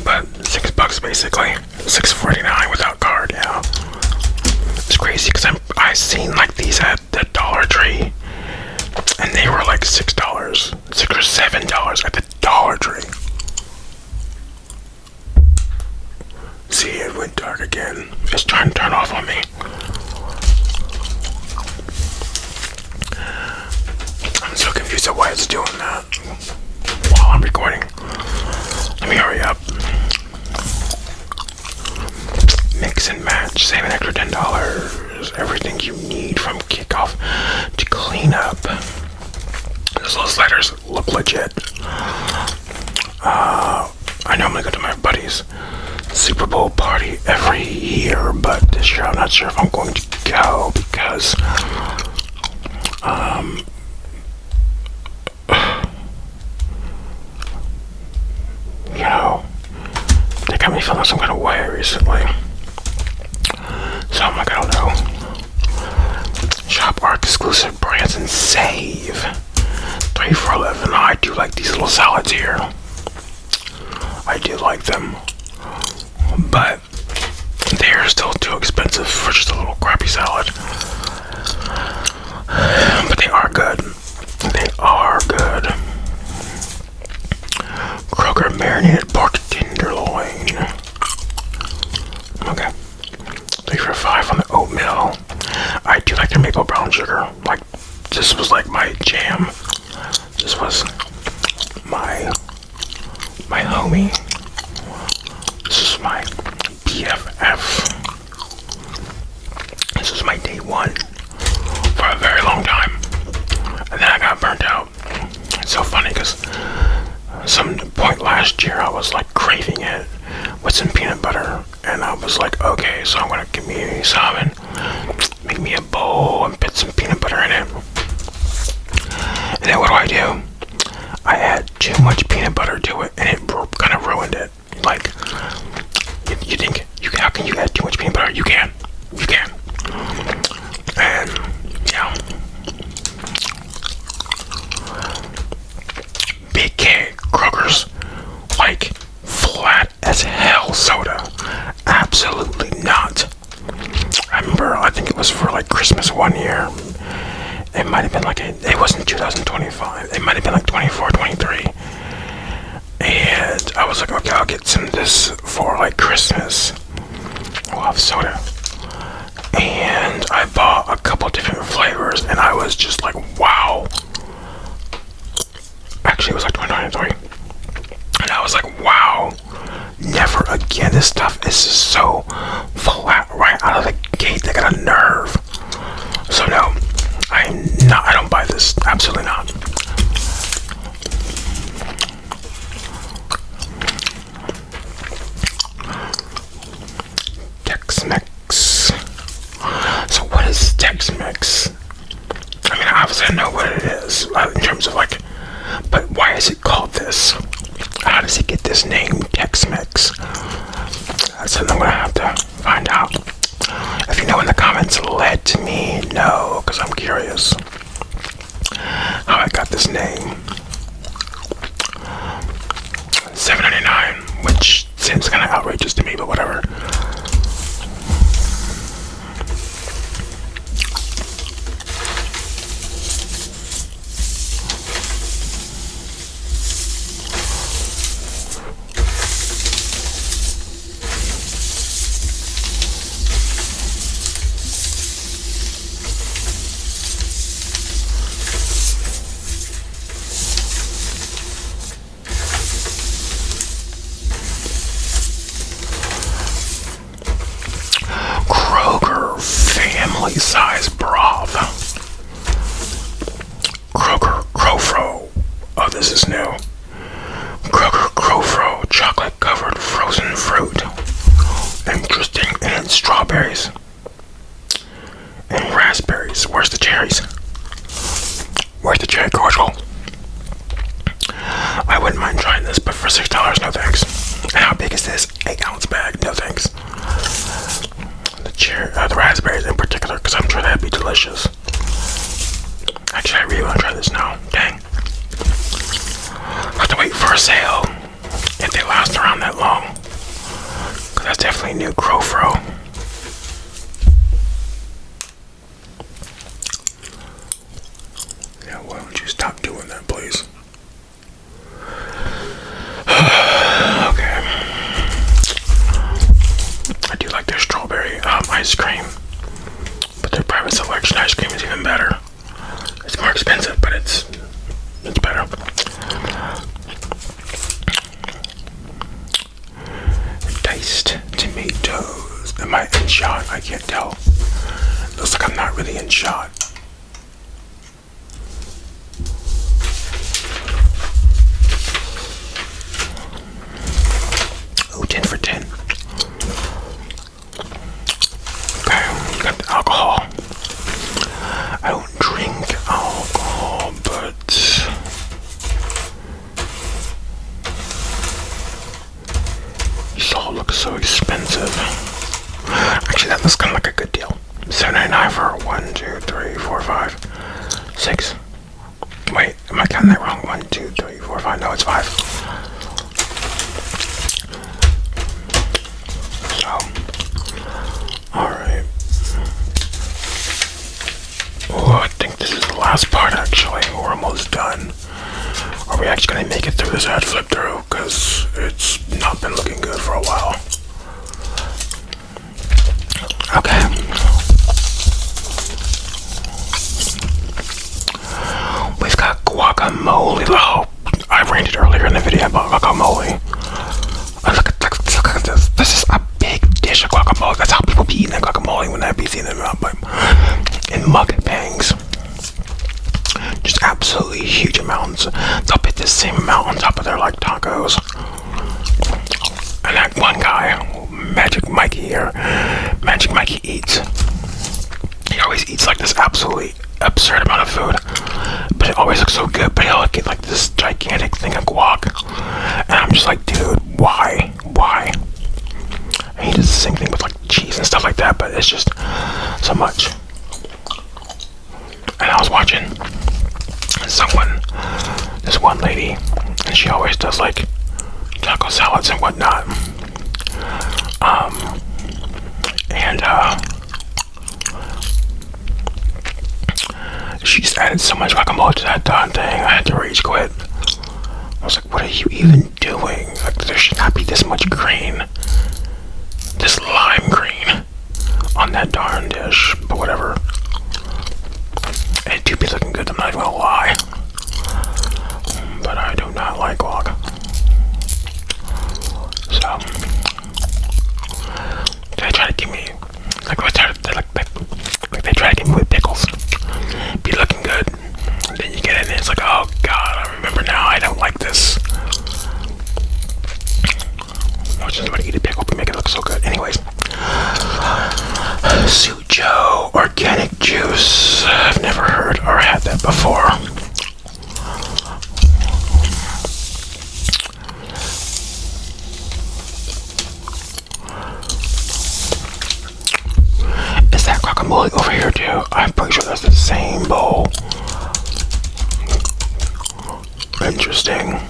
But $6 basically, $6.49 without card, yeah. It's crazy because I seen like these at the Dollar Tree, and they were like $6, $6 or $7 at the Dollar Tree. See, it went dark again. It's trying to turn off on me. I'm so confused at why it's doing that while I'm recording. Let me hurry up. Mix and match, save an extra $10. Everything you need from kickoff to clean up. Those little sliders look legit. I normally go to my buddy's Super Bowl party every year, but this year I'm not sure if I'm going to go because they got me feeling some kind of way recently. So I'm like, I don't know. Shop our exclusive brands and save. 3 for $11. I do like these little salads here. I do like them. But they're still too expensive for just a little crappy salad. But they are good. They are good. Kroger marinated pork tenderloin. Okay. 3 for $5 on the oatmeal. I do like their maple brown sugar. Like, this was like my jam. This was my homie. This is my BFF. This is my day one for a very long time. funny because some point last year I was like craving it with some peanut butter, and I was like, okay, so I'm gonna give me some and make me a bowl and put some peanut butter in it. And then what do? I add too much peanut butter to it, and it kind of ruined it. Like, you think, how can you add too much peanut butter? You can. And, yeah. Big K, Kroger's, like, flat as hell soda. Absolutely not. I remember, I think it was for, like, Christmas one year. It might have been like, it wasn't 2025. It might have been like 24, 23. And I was like, okay, I'll get some of this for like Christmas. We'll have soda. And I bought a couple different flavors, and I was just like, wow. Actually, it was like 2023. And I was like, wow. Never again. This stuff is so flat right out of the gate. They got a nerve. So no. I don't buy this. Absolutely not. Tex-Mex. So what is Tex-Mex? I mean, obviously I know what it is in terms of like, but why is it called this? How does it get this name, Tex-Mex? That's something I'm gonna have to find out. If you know in the comments, let me know, because I'm curious how I got this name. $7.99, which seems kind of outrageous to me, but whatever. Size broth. Kroger Crofro. Oh, this is new. Kroger Crofro chocolate covered frozen fruit. Interesting. And strawberries and raspberries. Where's the cherries? Where's the cherry cordial? I wouldn't mind trying this, but for $6, no thanks. And how big is this? 8-ounce bag. No thanks. The raspberries in particular, because I'm sure that'd be delicious. Actually, I really want to try this now. Dang. I have to wait for a sale if they last around that long, because that's definitely new Crofro. Yeah, why don't you stop doing that, please? Okay. I do like their strawberry ice cream, but their private selection ice cream is even better. It's more expensive, but it's better. Diced tomatoes. Am I in shot? I can't tell. Looks like I'm not really in shot. Oh, 10 for 10. Got the alcohol. I don't drink alcohol, but these all look so expensive. Actually, that looks kind of like a good deal. $7.99 for 1, 2, 3, 4, 5, 6. Wait, am I counting that wrong? 1, 2, 3, 4, 5. No, it's 5. So, alright. Oh, I think this is the last part, actually. We're almost done. Are we actually going to make it through this ad flip through? Because it's not been looking good for a while. Okay. We've got guacamole. Oh, I ranted earlier in the video about guacamole. Look at this. This is a big dish of guacamole. That's how people be eating that guacamole when I be seeing them out in mukbangs. Just absolutely huge amounts. They'll put the same amount on top of their like tacos. And that one guy, Magic Mikey eats. He always eats like this absolutely absurd amount of food, but it always looks so good. But he'll get like this gigantic thing of guac, and I'm just like, dude, why? And he does the same thing with like cheese and stuff like that, but it's just so much. And I was watching this one lady, and she always does like taco salads and whatnot. She just added so much guacamole to that darn thing. I had to rage quit. I was like, what are you even doing? Like, there should not be this much green, this lime green on that darn dish, but whatever. It do be looking good, I'm not even gonna lie. But I do not like guac. So, they try to give me, like they try to give me with pickles. Be looking good. And then you get in and it's like, oh god, I remember now, I don't like this. Watching somebody eat a pickle but make it look so good. Anyways. Sujo organic juice. I've never heard or had that before. Is that guacamole over here too? I'm pretty sure that's the same bowl. Interesting.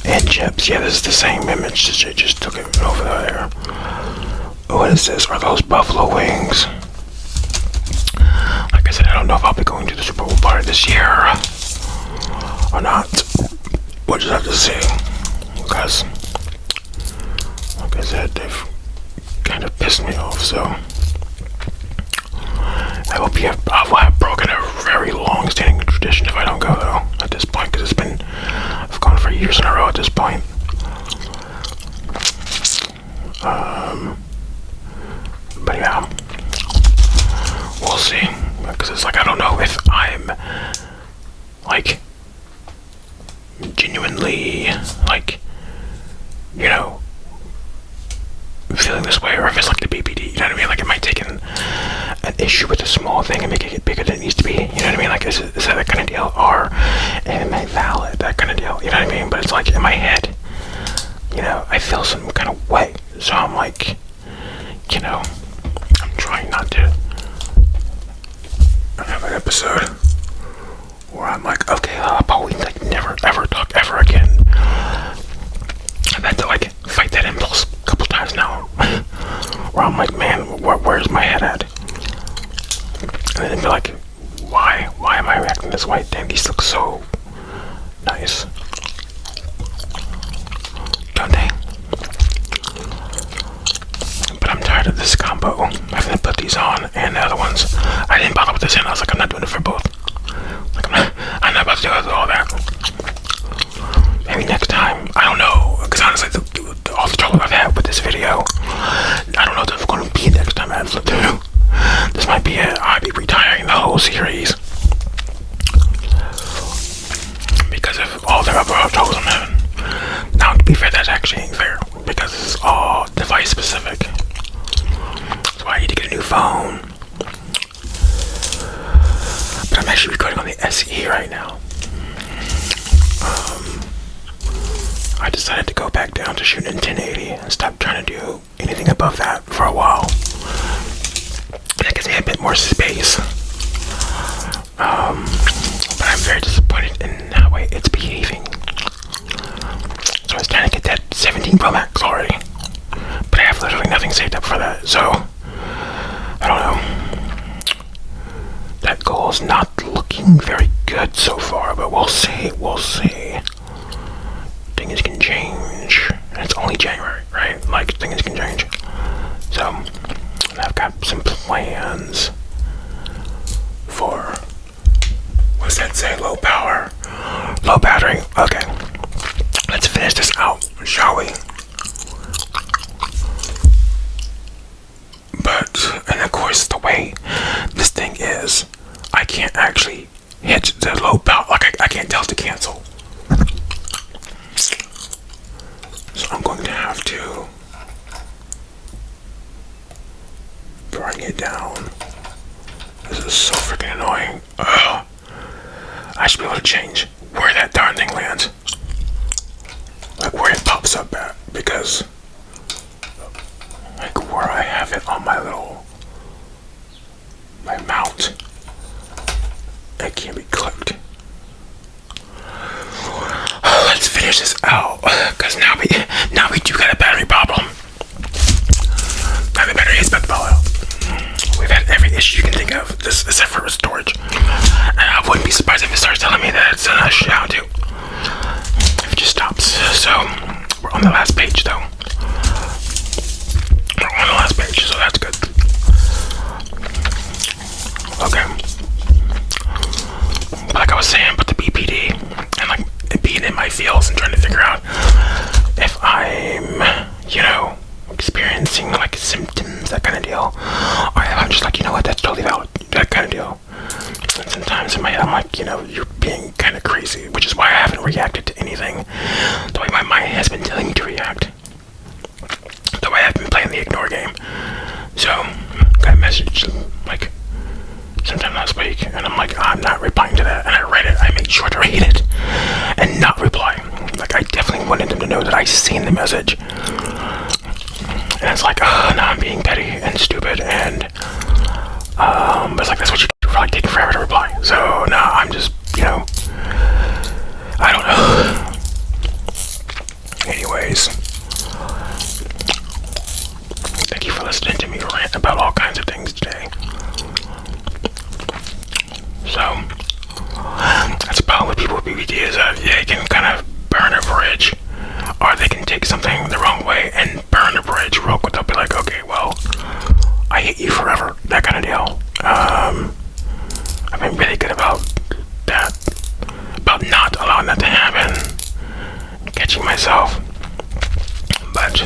And chips. Yeah, this is the same image. Just took it over there. What is this? Are those buffalo wings? Like I said, I don't know if I'll be going to the Super Bowl party this year or not. We'll just have to see. Because, like I said, they've kind of pissed me off, so I will have broken a very long-standing tradition if I don't go, though, at this point, because I've gone for years in a row at this point. But yeah, we'll see, because it's like, I don't know if I'm, like, genuinely, like, you know, feeling this way, or if it's like the BPD, you know what I mean? Like, it might take an issue with a small thing and make it bigger than it needs to be, you know what I mean? Like, is that kind of deal, or am I valid, that kind of deal, you know what I mean? But it's like, in my head, you know, I feel some kind of way, so I'm like, you know, I'm trying not to have an episode where I'm like, okay, I'll probably like never ever talk ever again. I've had to like fight that impulse a couple times now, where I'm like, man, where's my head at? And then it'd be like, why am I reacting this way? Damn, these look so nice, don't they? But I'm tired of this combo. Having to put these on and the other ones. I didn't bother with this and I was like, I'm not doing it for both. Like, I'm not about to do all that. Maybe next time. I don't know. Because honestly, all the trouble I've had with this video, I don't know if it's going to be next time I flip through. This might be it. I'll be retiring the whole series. Because of all the other troubles I'm having. Now, to be fair, that actually ain't fair. Because this is all device specific. So I need to get a new phone. But I'm actually recording on the SE right now. I decided to go back down to shooting in 1080 and stop trying to do anything above that for a while. That gives me a bit more space. But I'm very disappointed in how it's behaving. So I was trying to get that 17 Pro Max already. But I have literally nothing saved up for that, so I don't know. That goal is not looking very good so far, but we'll see. Things can change. And it's only January, right? Like, things can change. So, I've got some plans for, what does that say? Low power. Low battery. Okay. Let's finish this out, shall we? But, and of course, the way this thing is, I can't actually hit the low power. Like I can't tell it to cancel. So I'm going to have to bring it down. This is so freaking annoying. Ugh. I should be able to change where that darn thing lands. Like where it pops up at. Because like where I have it on my mount, it can't be clicked. Let's finish this out, because now we do got a battery problem. Now the battery is about to fall out. We've had every issue you can think of, this except for storage. And I wouldn't be surprised if it starts telling me that it's a shut too. If it just stops. So we're on the last page though. We're on the last page, so that's good. Okay. Like I was saying, but the BPD and like being in my fields and trying to figure out if I'm, experiencing like symptoms, that kind of deal, or if I'm just like, what, that's totally valid, that kind of deal. And sometimes in my head I'm like, you're being kind of crazy, which is why I haven't reacted to anything the way my mind has been telling me to react, the way I've been playing the ignore game. So got a message like sometime last week, and I'm like, I'm not replying to that. And I read it. I made sure to read it and not reply. Like I definitely wanted them to know that I seen the message. And it's like, now I'm being petty and stupid, and but it's like that's what you do for like taking forever to reply. So now I'm just, I don't know. Anyways, thank you for listening to me rant about all kinds of things today. So that's the problem with people with BBD, is that they can kind of burn a bridge, or they can take something the wrong way and burn a bridge real quick. They'll be like, okay, well, I hate you forever, that kind of deal. I've been really good about that, about not allowing that to happen, catching myself, but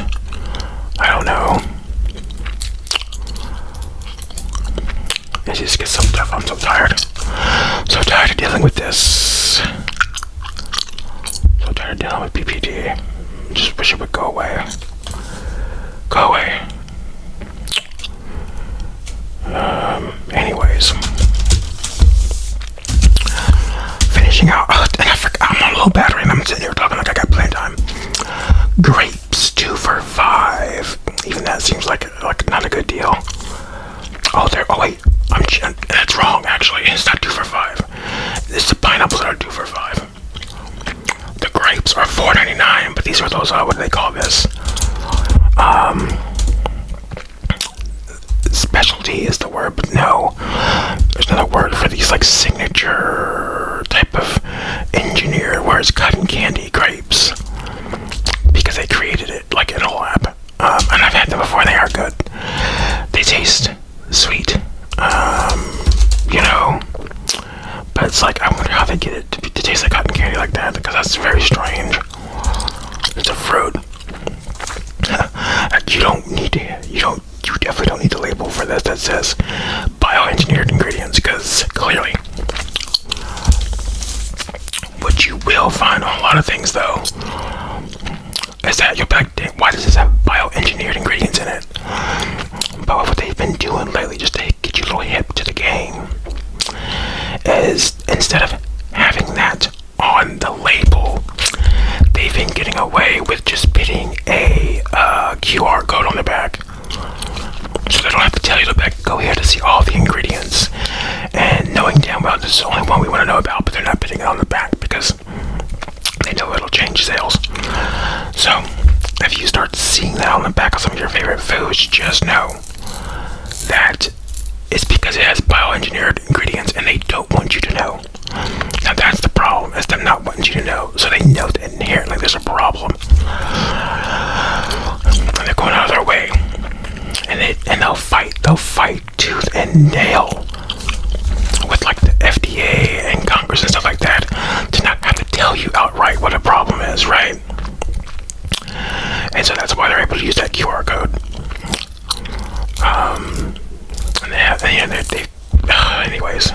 I don't know. It just gets so tough. I'm so tired. So tired of dealing with this. So tired of dealing with PPD. Just wish it would go away. Go away. Anyways. Finishing out. And I forgot, I'm on a low battery and I'm sitting here talking like I got playtime. Grapes, 2 for $5. Even that seems like not a good deal. Oh, wait. That's wrong, actually. It's not 2 for $5. It's the pineapples that are 2 for $5. The grapes are $4.99, but these are those, what do they call this? Specialty is the word, but no. There's another word for these, like, signature type of engineered, where it's cotton candy grapes. Because they created it, like, in a lab. And I've had them before, and they are good. They taste sweet. But it's like, I wonder how they get it to taste like cotton candy like that, because that's very strange. It's a fruit. You definitely don't need the label for this that says bioengineered ingredients, because clearly what you will find on a lot of things though is that you'll be like, why does this have bioengineered ingredients in it? But what they've been doing lately, just to get you a little hip to the game, is instead of having that on the label, they've been getting away with just putting a QR code on the back. So they don't have to tell you to go here to see all the ingredients. And knowing damn well this is the only one we want to know about, but they're not putting it on the back because they know it'll change sales. So if you start seeing that on the back of some of your favorite foods, just know that it's because it has bioengineered ingredients and they don't want you to know. Now that's the problem, is them not wanting you to know. So they know that inherently there's a problem. And they're going out of their way. And they'll fight tooth and nail with like the FDA and Congress and stuff like that to not have to tell you outright what a problem is, right? And so that's why they're able to use that QR code. And anyways.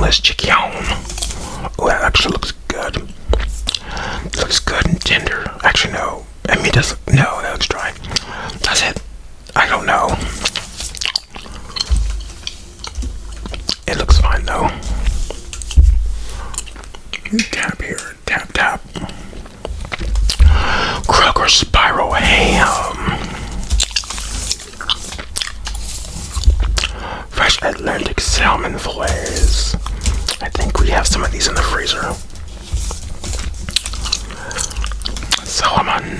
boneless chicken. Oh, that actually looks good. It looks good and tender. Actually, no. I mean, it does. No, that looks dry. Does it? I don't know. It looks fine though. Tap here. Tap, tap. Kroger Spiral Ham. Fresh Atlantic salmon fillets. I think we have some of these in the freezer. Salmon.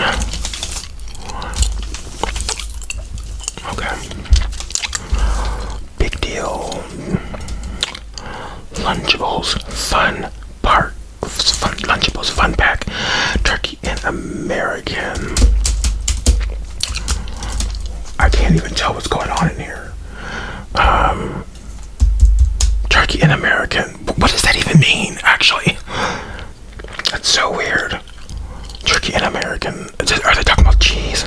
Okay. Big deal. Lunchables fun pack. Turkey and American. I can't even tell what's going on in here. Turkey and American. What does that even mean, actually? That's so weird. Turkey and American. Are they talking about cheese?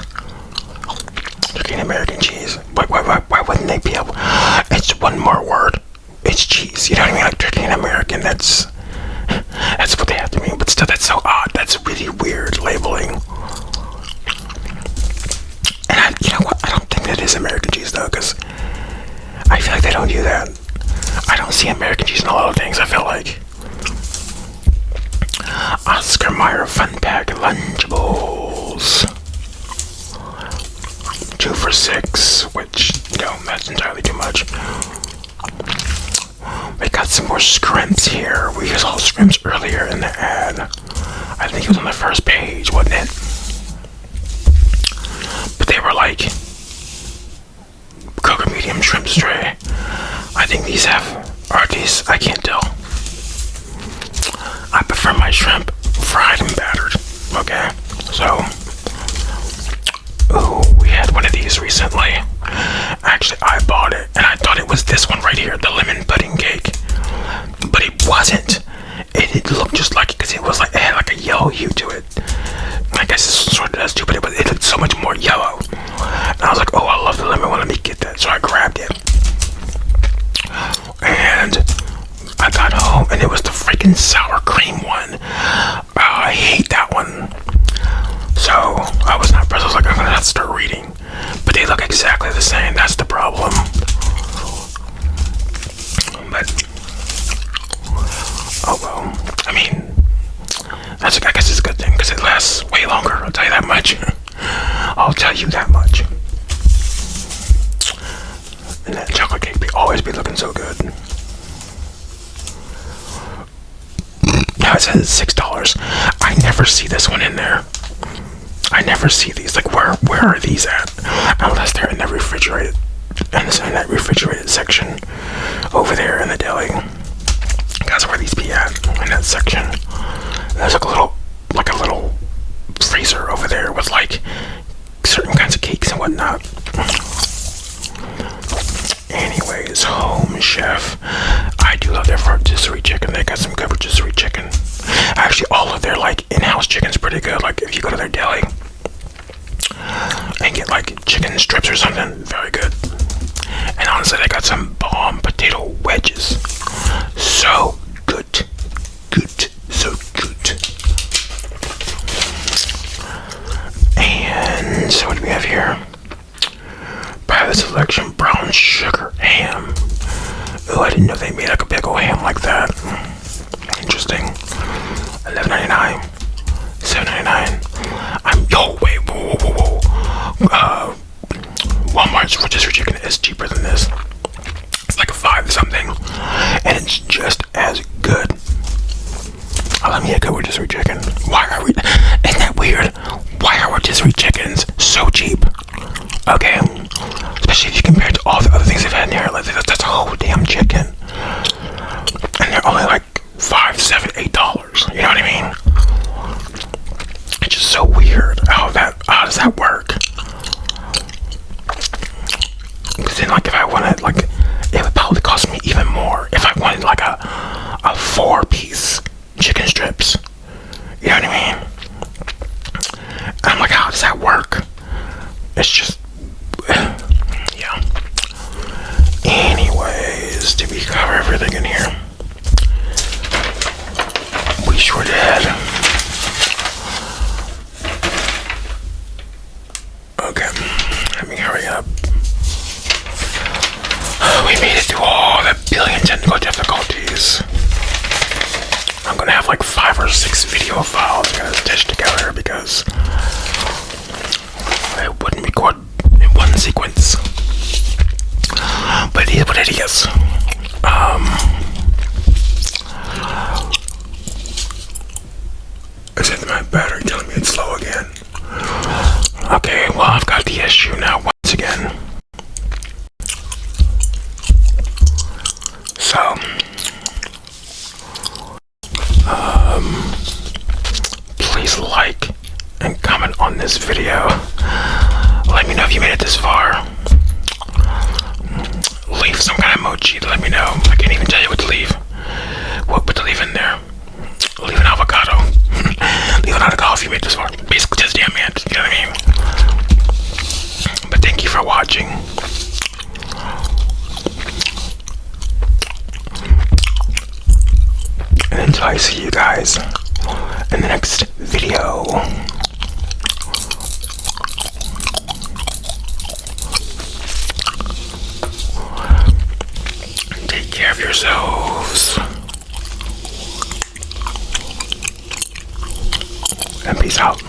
Turkey and American cheese. Why wouldn't they be able? It's one more word. It's cheese. You know what I mean? Like turkey and American. That's what they have to mean. But still, that's so odd. That's really weird labeling. And you know what? I don't think that is American cheese though, because I feel like they don't do that. I don't see American cheese in a lot of things. I feel like Oscar Mayer Fun Pack Lunchables. 2 for $6, which, that's entirely too much. We got some more scrimps here. We saw scrimps earlier in the ad. I think it was on the first page, wasn't it? But they were like Kroger medium shrimp tray. I think these are these, I can't tell. I prefer my shrimp fried and battered. Okay, so we had one of these recently. Actually, I bought it, and I thought it was this one right here, the lemon pudding cake. But it wasn't. It looked just like it, because it had like a yellow hue to it. I guess it sort of does too, but it looked so much more yellow. And I was like, oh, I love the lemon one, let me get that. So I grabbed it. And I got home, and it was the freaking sour cream one. I hate that one. So I was not impressed. I was like, I'm gonna have to start reading. But they look exactly the same. That's the problem. But oh well. I mean, I guess it's a good thing because it lasts way longer. I'll tell you that much. I'll tell you that much. And that chocolate cake always be looking so good. Now it says $6. I never see this one in there. I never see these. Like, where are these at? Unless they're in the refrigerated, and it's in that refrigerated section over there in the deli. That's where these be at, in that section. There's like a little freezer over there with like certain kinds of cakes and whatnot. Anyways, Home Chef. I do love their rotisserie chicken. They got some good rotisserie chicken. Actually, all of their like in-house chicken's pretty good. Like if you go to their deli and get like chicken strips or something, very good. And honestly, they got some bomb potato wedges. So good, so good. And so what do we have here? By the selection, brown sugar ham. Oh, I didn't know they made like a big old ham like that. Interesting. $11.99, $7.99. Wait, whoa. Walmart's rotisserie chicken is cheaper than this. It's like $5 something, and it's just as good. I love me a good rotisserie chicken. Isn't that weird? Why are rotisserie chickens so cheap? Okay, especially if you compare it to all the other things they've had in here. Like that's a whole damn chicken, and they're only like $5, $7, $8. You know what I mean? It's just so weird. How does that work? Because then, like, if I wanted, like, it would probably cost me even more if I wanted like a 4-piece chicken strips. You know what I mean? And I'm like, how does that work? It's just, yeah. Anyways, did we cover everything in here? having technical difficulties. I'm gonna have like 5 or 6 video files I'm gonna stitch together because I wouldn't record in one sequence. But it is what it is. Is it my battery telling me it's slow again? Okay, well I've got the issue now once again. So, please like and comment on this video. Let me know if you made it this far. Leave some kind of emoji to let me know. I can't even tell you what to leave. What to leave in there. Leave an avocado. Leave an avocado if you made it this far. Basically just damn man. You know what I mean? But thank you for watching. And until I see you guys in the next video. Take care of yourselves. And peace out.